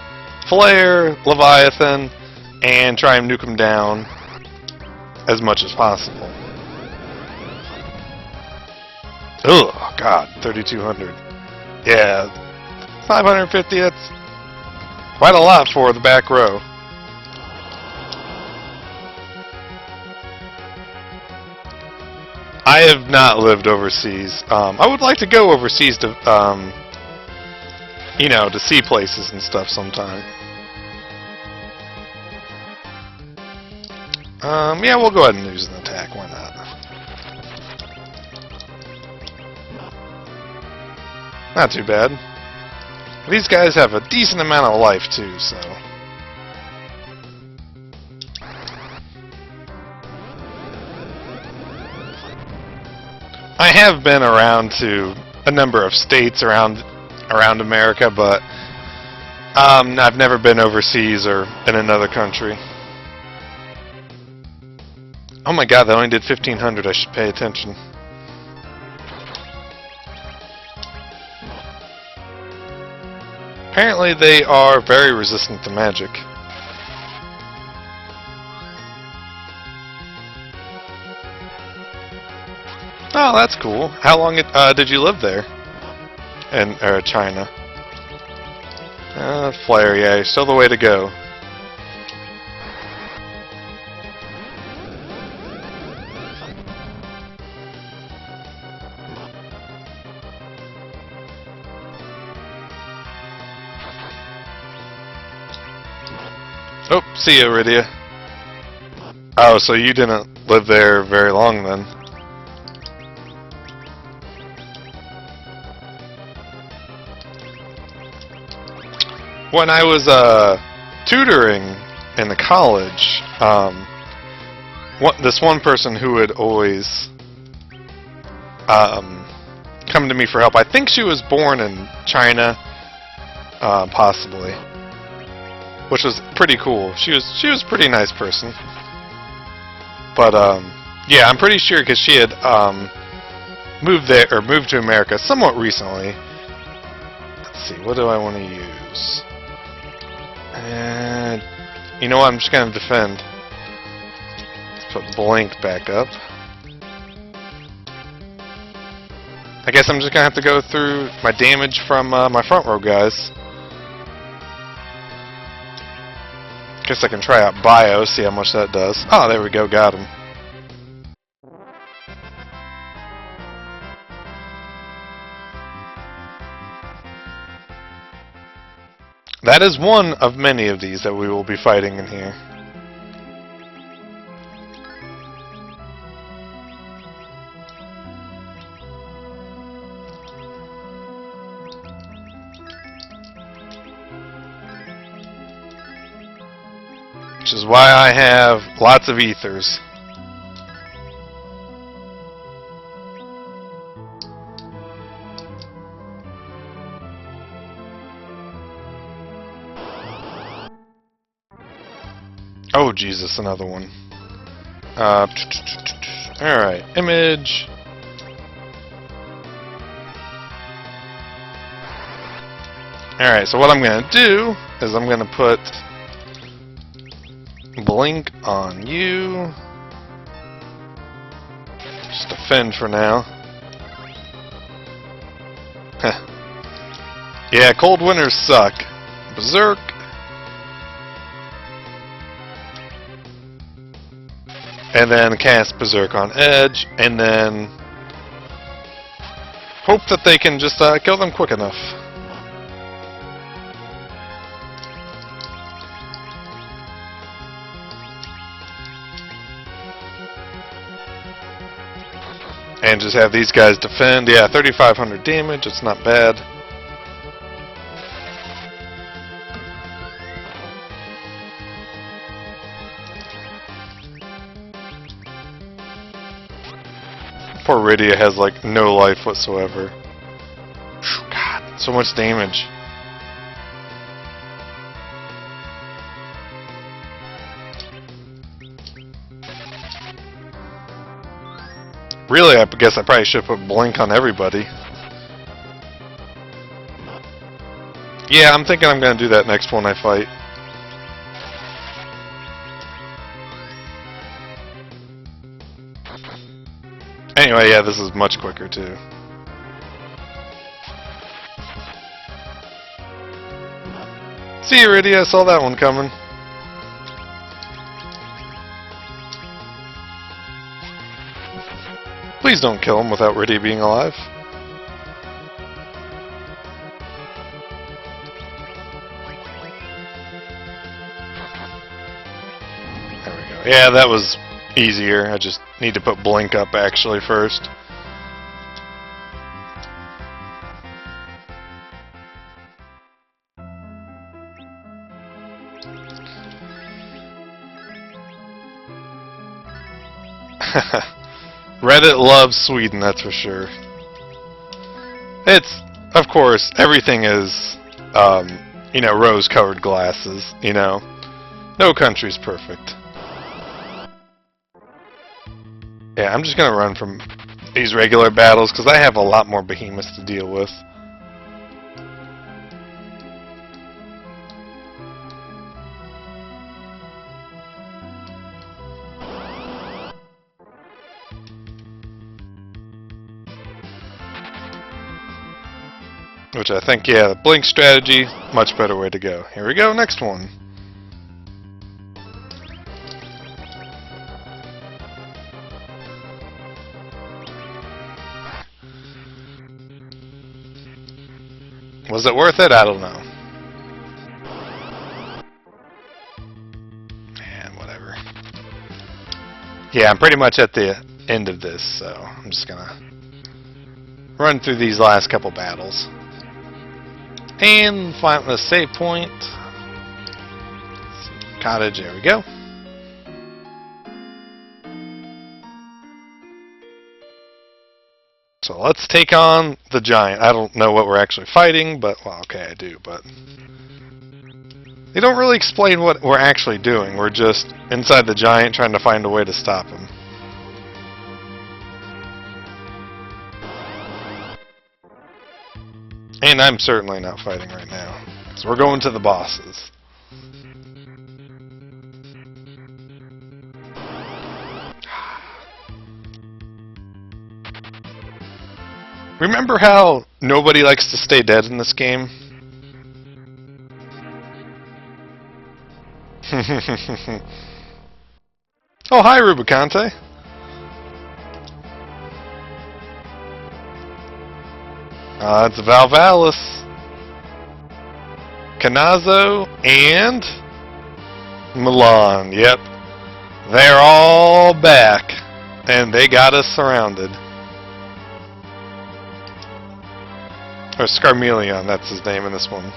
Flare, Leviathan, and try and nuke them down as much as possible. Ugh, God, 3,200. Yeah, 550, that's quite a lot for the back row. I have not lived overseas. I would like to go overseas to, you know, to see places and stuff sometime. Yeah, we'll go ahead and use an attack, why not? Not too bad. These guys have a decent amount of life too, so... I have been around to a number of states around America, but I've never been overseas or in another country. Oh my god, they only did 1,500, I should pay attention. Apparently they are very resistant to magic. Oh, that's cool. How long did you live there? In China? Flare, yeah, still the way to go. Oh, see ya, Rydia. Oh, so you didn't live there very long then. When I was tutoring in the college, this one person who would always come to me for help, I think she was born in China, possibly. Which was pretty cool. She was a pretty nice person. But yeah, I'm pretty sure because she had moved there or moved to America somewhat recently. Let's see, what do I want to use? And you know what? I'm just gonna defend. Let's put Blink back up. I guess I'm just gonna have to go through my damage from my front row guys. Guess I can try out Bio, see how much that does. Oh, there we go, got him. That is one of many of these that we will be fighting in here. Which is why I have lots of ethers. Oh Jesus, another one. Alright, image. Alright, so what I'm gonna do is I'm gonna put blink on you. Just defend for now. Yeah, cold winters suck. Berserk. And then cast Berserk on Edge, and then hope that they can just kill them quick enough. And just have these guys defend. Yeah, 3,500 damage, it's not bad. Poor Rydia has like no life whatsoever. God, so much damage. Really, I guess I probably should put blink on everybody. Yeah, I'm thinking I'm gonna do that next one I fight. Anyway, yeah, this is much quicker too. See you, Rydia, I saw that one coming. Please don't kill him without Rydia being alive. There we go. Yeah, that was easier. I just need to put blink up actually first. Reddit loves Sweden, that's for sure. It's, of course, everything is, you know, rose-colored glasses, you know. No country's perfect. Yeah, I'm just gonna run from these regular battles, because I have a lot more behemoths to deal with. Which I think, yeah, the blink strategy, much better way to go. Here we go, next one. Was it worth it? I don't know. And whatever. Yeah, I'm pretty much at the end of this, so I'm just gonna run through these last couple battles. And find the save point. Cottage, there we go. So let's take on the giant. I don't know what we're actually fighting, but, well, okay, I do, but they don't really explain what we're actually doing. We're just inside the giant trying to find a way to stop him. And I'm certainly not fighting right now, because we're going to the bosses. Remember how nobody likes to stay dead in this game? Oh, hi, Rubicante. It's Valvalis, Canazo, and Milan. Yep. They're all back. And they got us surrounded. Or Scarmeleon, that's his name in this one.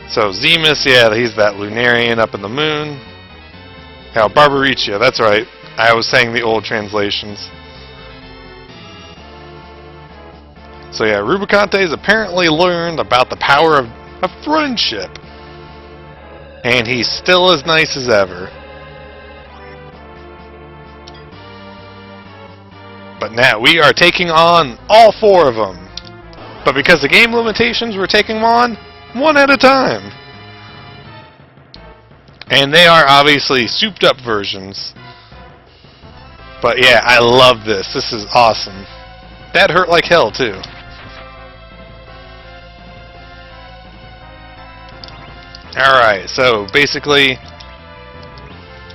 So Zemus, yeah, he's that Lunarian up in the moon. Now Barbariccia, that's right. I was saying the old translations. So yeah, Rubicante's apparently learned about the power of friendship. And he's still as nice as ever. But now we are taking on all four of them. But because of game limitations, we're taking them on one at a time. And they are obviously souped up versions. But yeah, I love this. This is awesome. That hurt like hell too. Alright, so basically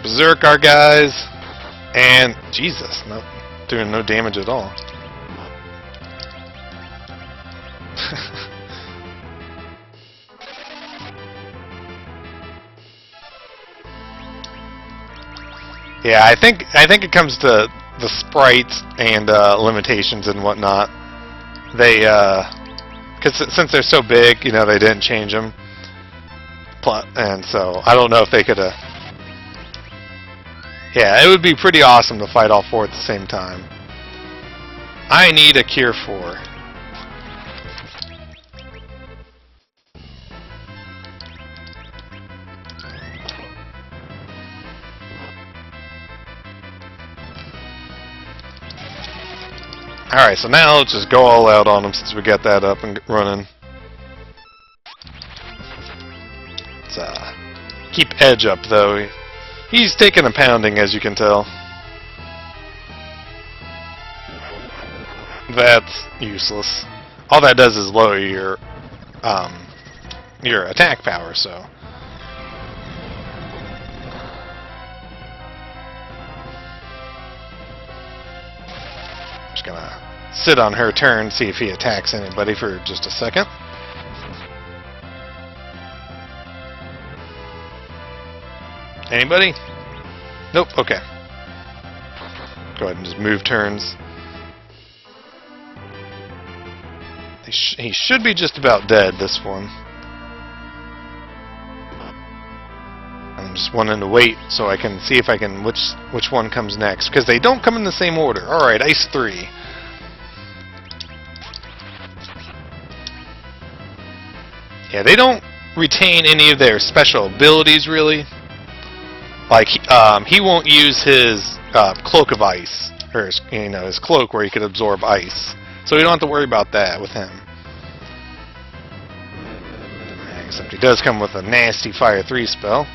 Berserk our guys, and Jesus, no, doing no damage at all. Yeah, I think it comes to the sprites and limitations and whatnot. They, cause since they're so big, you know, they didn't change them. And so I don't know if they could have. Yeah, it would be pretty awesome to fight all four at the same time. I need a Cure 4. Alright, so now let's just go all out on him since we got that up and running. Let's keep Edge up though. He's taking a pounding, as you can tell. That's useless. All that does is lower your attack power, so. Just gonna sit on her turn, see if he attacks anybody for just a second. Anybody? Nope, okay. Go ahead and just move turns. He should be just about dead, this one. I'm just wanting to wait so I can see if I can which one comes next, because they don't come in the same order. Alright, Ice 3. Yeah, they don't retain any of their special abilities, really. Like, he won't use his Cloak of Ice, or his, his cloak where he could absorb ice. So you don't have to worry about that with him. Except he does come with a nasty Fire 3 spell.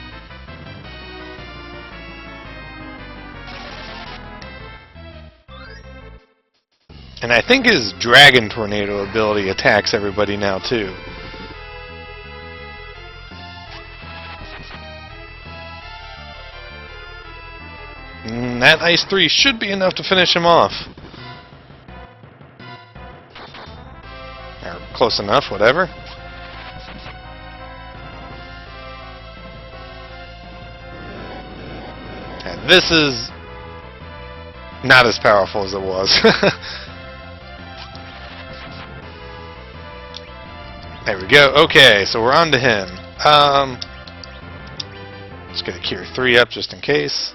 And I think his Dragon Tornado ability attacks everybody now, too. That Ice 3 should be enough to finish him off. Or close enough, whatever. And this is not as powerful as it was. There we go. Okay, so we're on to him. Let's get a Cure 3 up just in case.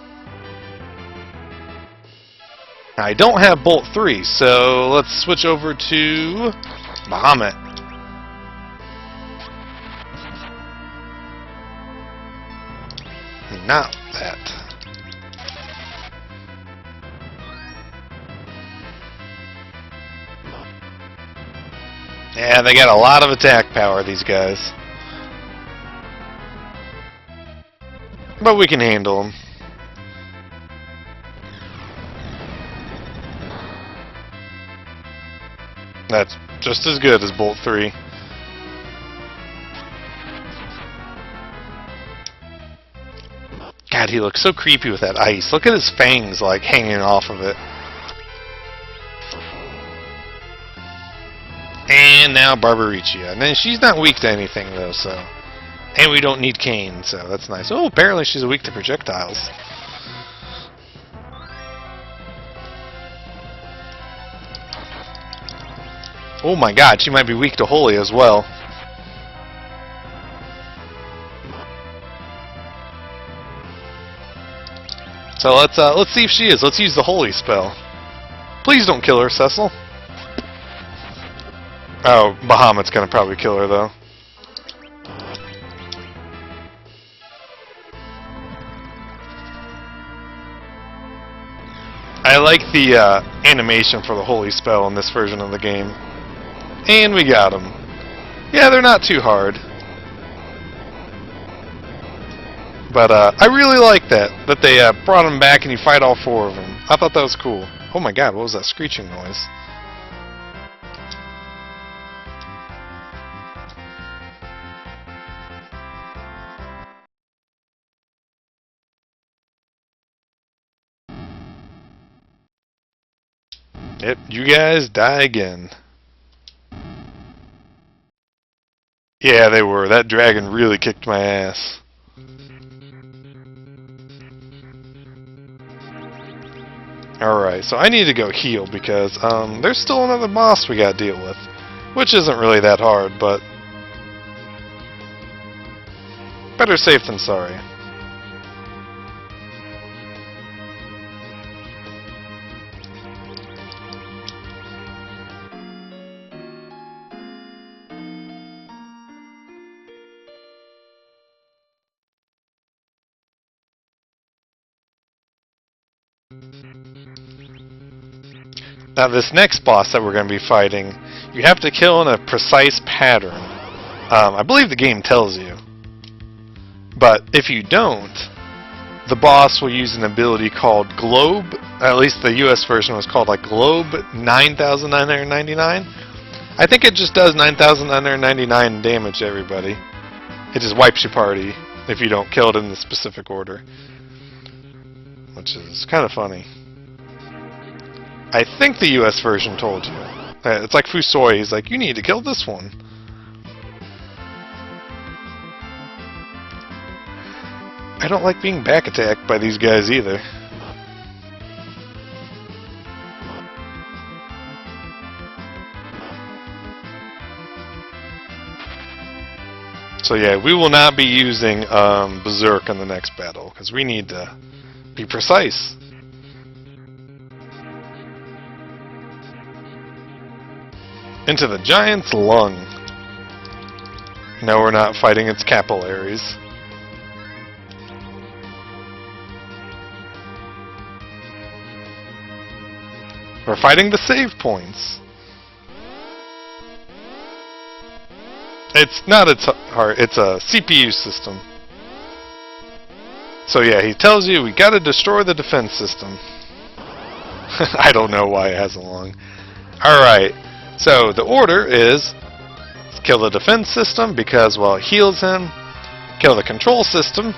Now, I don't have Bolt 3, so let's switch over to Bahamut. Not that. Yeah, they got a lot of attack power, these guys. But we can handle them. That's just as good as Bolt 3. God, he looks so creepy with that ice. Look at his fangs, like, hanging off of it. And now Barbariccia. And then she's not weak to anything, though, so... And we don't need Kain, so that's nice. Oh, apparently she's weak to projectiles. Oh my god, she might be weak to Holy as well. So let's see if she is. Let's use the Holy spell. Please don't kill her, Cecil. Oh, Bahamut's gonna probably kill her though. I like the animation for the Holy spell in this version of the game. And we got them. Yeah, they're not too hard. But I really like that they brought them back and you fight all 4 of them. I thought that was cool. Oh my god, what was that screeching noise? Yep, you guys die again. Yeah, they were. That dragon really kicked my ass. Alright, so I need to go heal because there's still another boss we gotta deal with. Which isn't really that hard, but... better safe than sorry. Now this next boss that we're going to be fighting, you have to kill in a precise pattern. I believe the game tells you. But if you don't, the boss will use an ability called Globe, at least the US version was called like Globe 9999. I think it just does 9999 damage to everybody. It just wipes your party if you don't kill it in the specific order. Which is kind of funny. I think the US version told you. It's like Fusoi, he's like, you need to kill this one. I don't like being back attacked by these guys either. So yeah, we will not be using Berserk in the next battle, because we need to be precise. Into the giant's lung. No, we're not fighting its capillaries. We're fighting the save points. It's not its heart, it's a CPU system. So yeah, he tells you we gotta destroy the defense system. I don't know why it has a lung. Alright. So, the order is kill the defense system because, well, it heals him, kill the control system,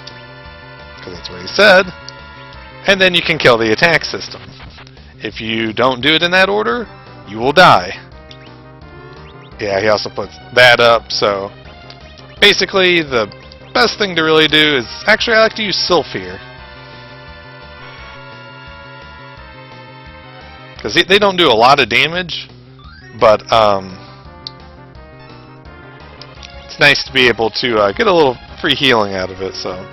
because that's what he said, and then you can kill the attack system. If you don't do it in that order, you will die. Yeah, he also puts that up, so basically the best thing to really do is, actually I like to use Sylph here. Because they don't do a lot of damage. But it's nice to be able to get a little free healing out of it. So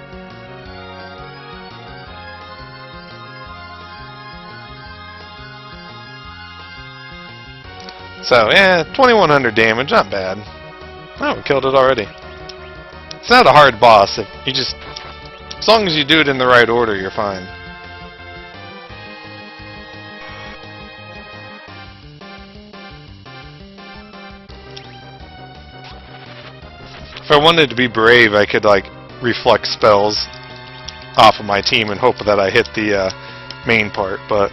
yeah, 2100 damage, not bad. Oh, we killed it already. It's not a hard boss. If you just, as long as you do it in the right order, you're fine. If I wanted to be brave, I could like reflect spells off of my team and hope that I hit the main part. But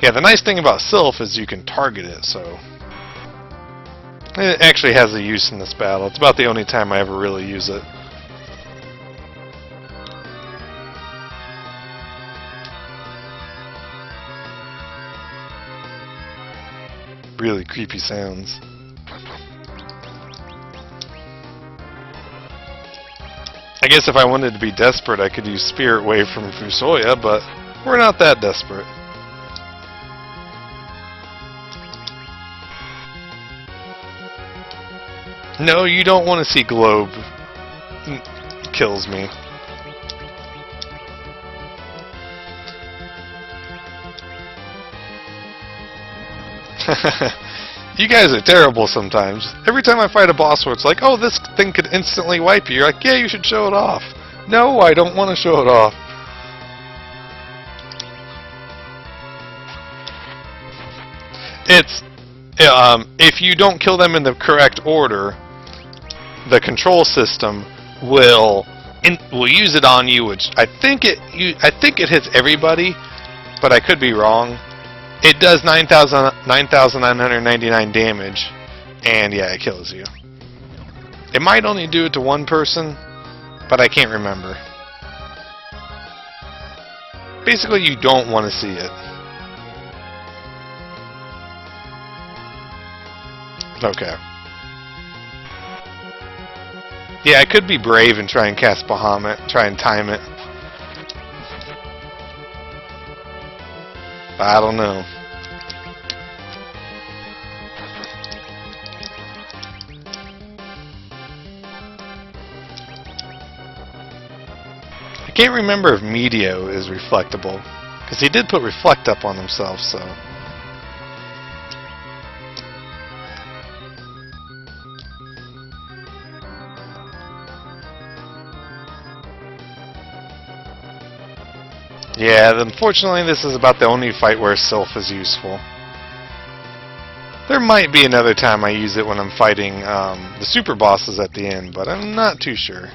yeah, the nice thing about Sylph is you can target it, so It actually has a use in this battle. It's about the only time I ever really use it. Really creepy sounds. I guess if I wanted to be desperate, I could use Spirit Wave from Fusoya, but we're not that desperate. No, you don't want to see Globe. Kills me. You guys are terrible sometimes. Every time I fight a boss where it's like, oh, this thing could instantly wipe you, you're like, yeah, you should show it off. No, I don't want to show it off. It's, if you don't kill them in the correct order, the control system will use it on you, which I think it hits everybody, but I could be wrong. It does 9,999 damage, and yeah, it kills you. It might only do it to one person, but I can't remember. Basically, you don't want to see it. Okay. Yeah, I could be brave and try and cast Bahamut, try and time it. I don't know. I can't remember if Medio is reflectable, because he did put Reflect up on himself, so... Yeah, unfortunately this is about the only fight where Sylph is useful. There might be another time I use it when I'm fighting the super bosses at the end, but I'm not too sure.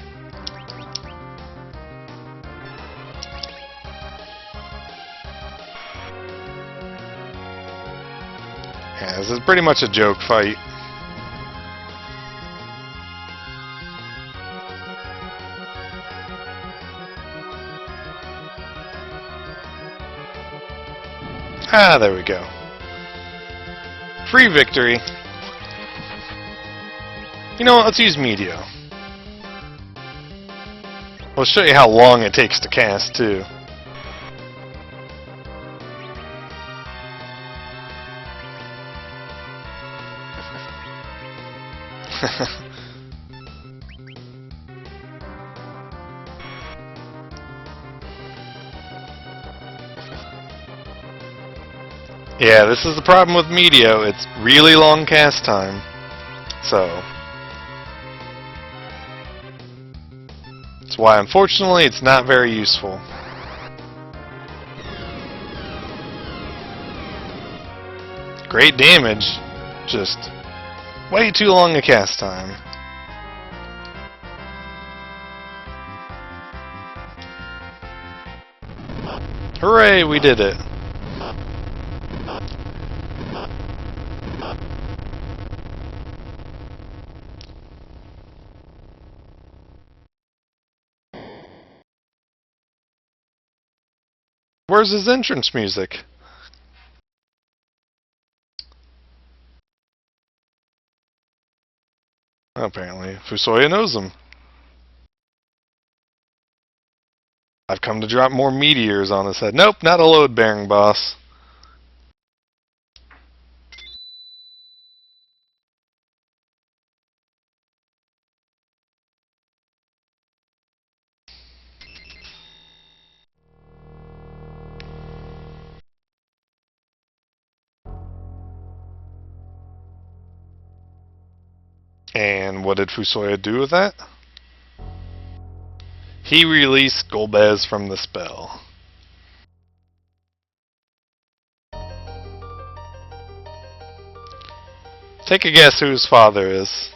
Yeah, this is pretty much a joke fight. Ah, there we go. Free victory. You know what, let's use Medio. We'll show you how long it takes to cast, too. Yeah, this is the problem with Medio. It's really long cast time. So... that's why, unfortunately, it's not very useful. Great damage, just way too long a cast time. Hooray, we did it. Where's his entrance music? Apparently, Fusoya knows him. I've come to drop more meteors on his head. Nope, not a load-bearing boss. And what did Fusoya do with that? He released Golbez from the spell. Take a guess who his father is.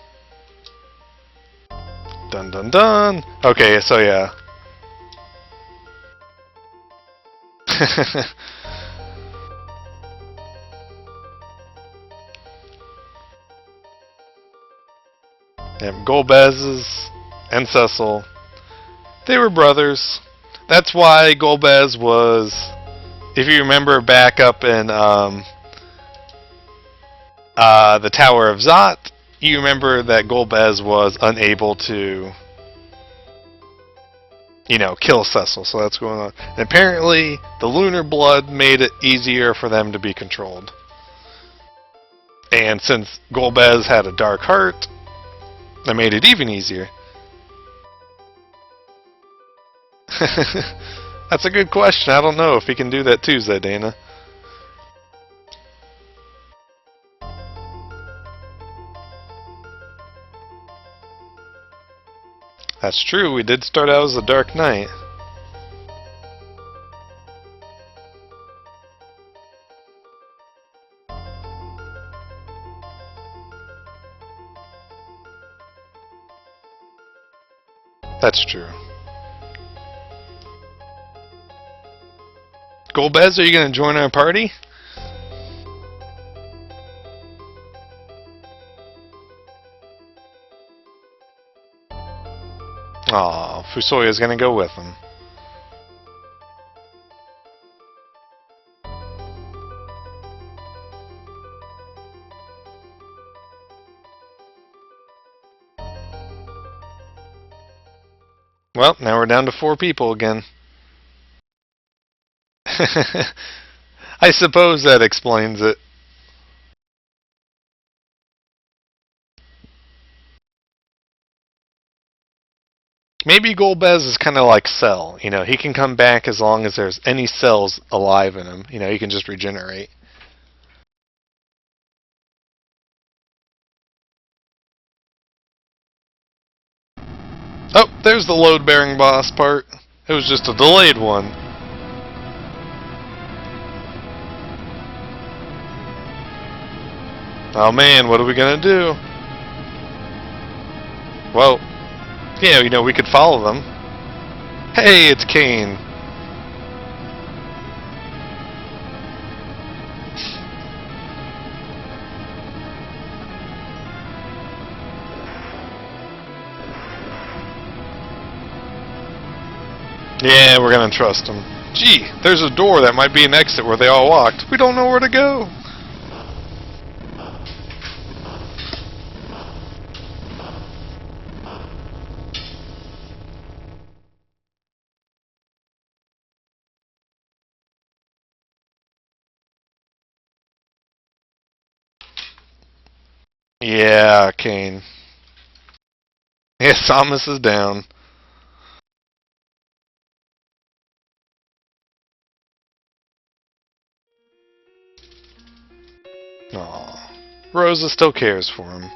Dun dun dun! Okay, so yeah. And Golbez and Cecil, they were brothers. That's why Golbez was, if you remember back up in the Tower of Zot, you remember that Golbez was unable to, kill Cecil. So that's going on. And apparently, the lunar blood made it easier for them to be controlled. And since Golbez had a dark heart, that made it even easier. That's a good question. I don't know if he can do that too, Zidana. That's true, we did start out as a Dark Knight. That's true. Golbez, are you going to join our party? Aw, Fusoya's going to go with him. Well, now we're down to 4 people again. I suppose that explains it. Maybe Golbez is kind of like Cell. He can come back as long as there's any cells alive in him. He can just regenerate. Oh, there's the load-bearing boss part. It was just a delayed one. Oh man, what are we gonna do? Well, yeah, we could follow them. Hey, it's Kane. Yeah, we're gonna trust him. Gee, there's a door that might be an exit where they all walked. We don't know where to go. Yeah, Kane. Yeah, Samus is down. Aw. Rosa still cares for him.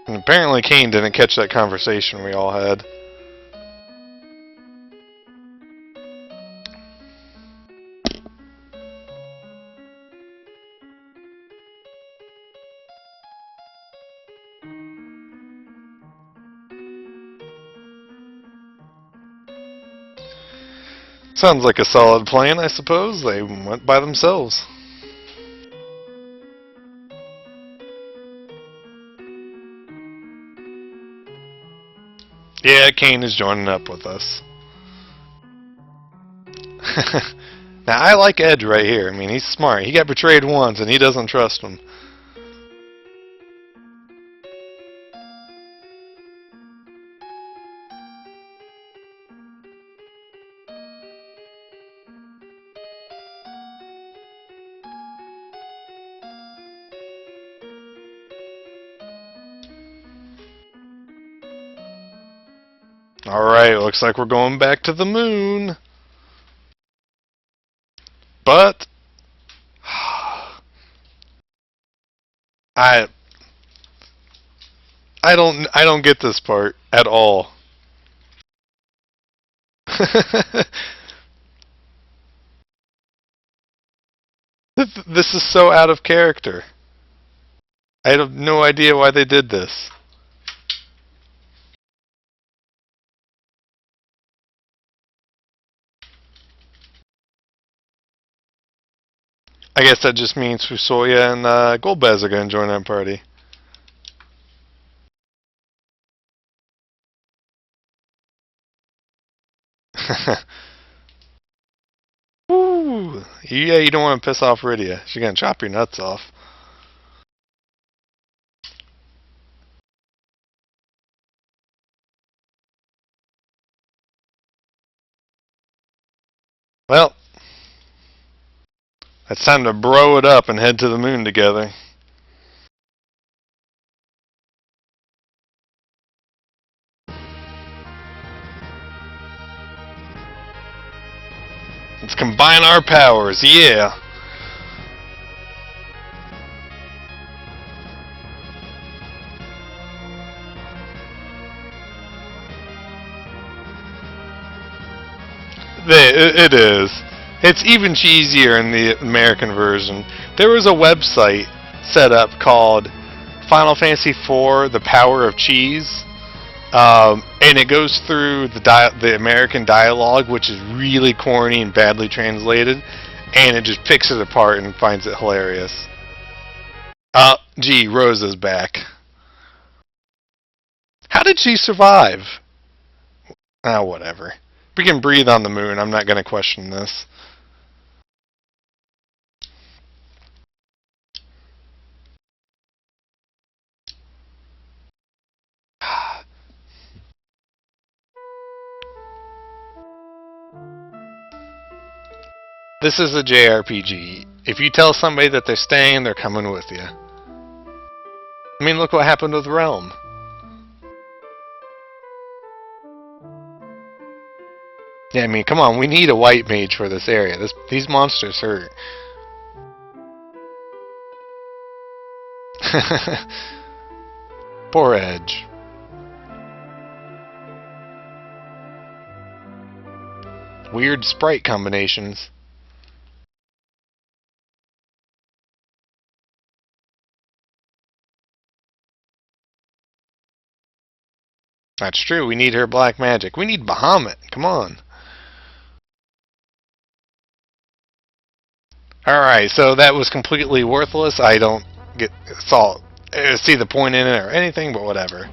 And apparently Kane didn't catch that conversation we all had. Sounds like a solid plan, I suppose. They went by themselves. Yeah, Kane is joining up with us. Now, I like Edge right here. I mean, he's smart. He got betrayed once, and he doesn't trust him. Alright, looks like we're going back to the moon. But I don't get this part at all. This is so out of character. I have no idea why they did this. I guess that just means Fusoya and Golbez are going to join our party. Woo! Yeah, you don't want to piss off Rydia. She's going to chop your nuts off. Well, it's time to bro it up and head to the moon together. Let's combine our powers, yeah! It is. It's even cheesier in the American version. There was a website set up called Final Fantasy IV: The Power of Cheese, and it goes through the American dialogue, which is really corny and badly translated, and it just picks it apart and finds it hilarious. Gee, Rosa's back. How did she survive? Whatever. We can breathe on the moon. I'm not going to question this. This is a JRPG. If you tell somebody that they're staying, they're coming with you. I mean, look what happened with Realm. Yeah, I mean, come on, we need a white mage for this area. These monsters hurt. Poor Edge. Weird sprite combinations. That's true, we need her black magic. We need Bahamut, come on. Alright, so that was completely worthless. I don't see the point in it or anything, but whatever.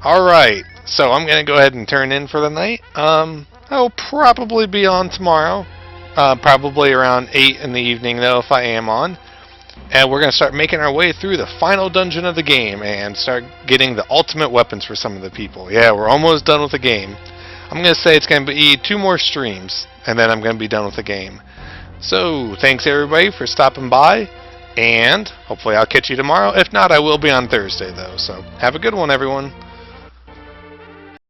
Alright, so I'm going to go ahead and turn in for the night. I'll probably be on tomorrow. Probably around 8 in the evening, though, if I am on. And we're going to start making our way through the final dungeon of the game and start getting the ultimate weapons for some of the people. Yeah, we're almost done with the game. I'm going to say it's going to be 2 more streams, and then I'm going to be done with the game. So, thanks everybody for stopping by, and hopefully I'll catch you tomorrow. If not, I will be on Thursday, though. So, have a good one, everyone.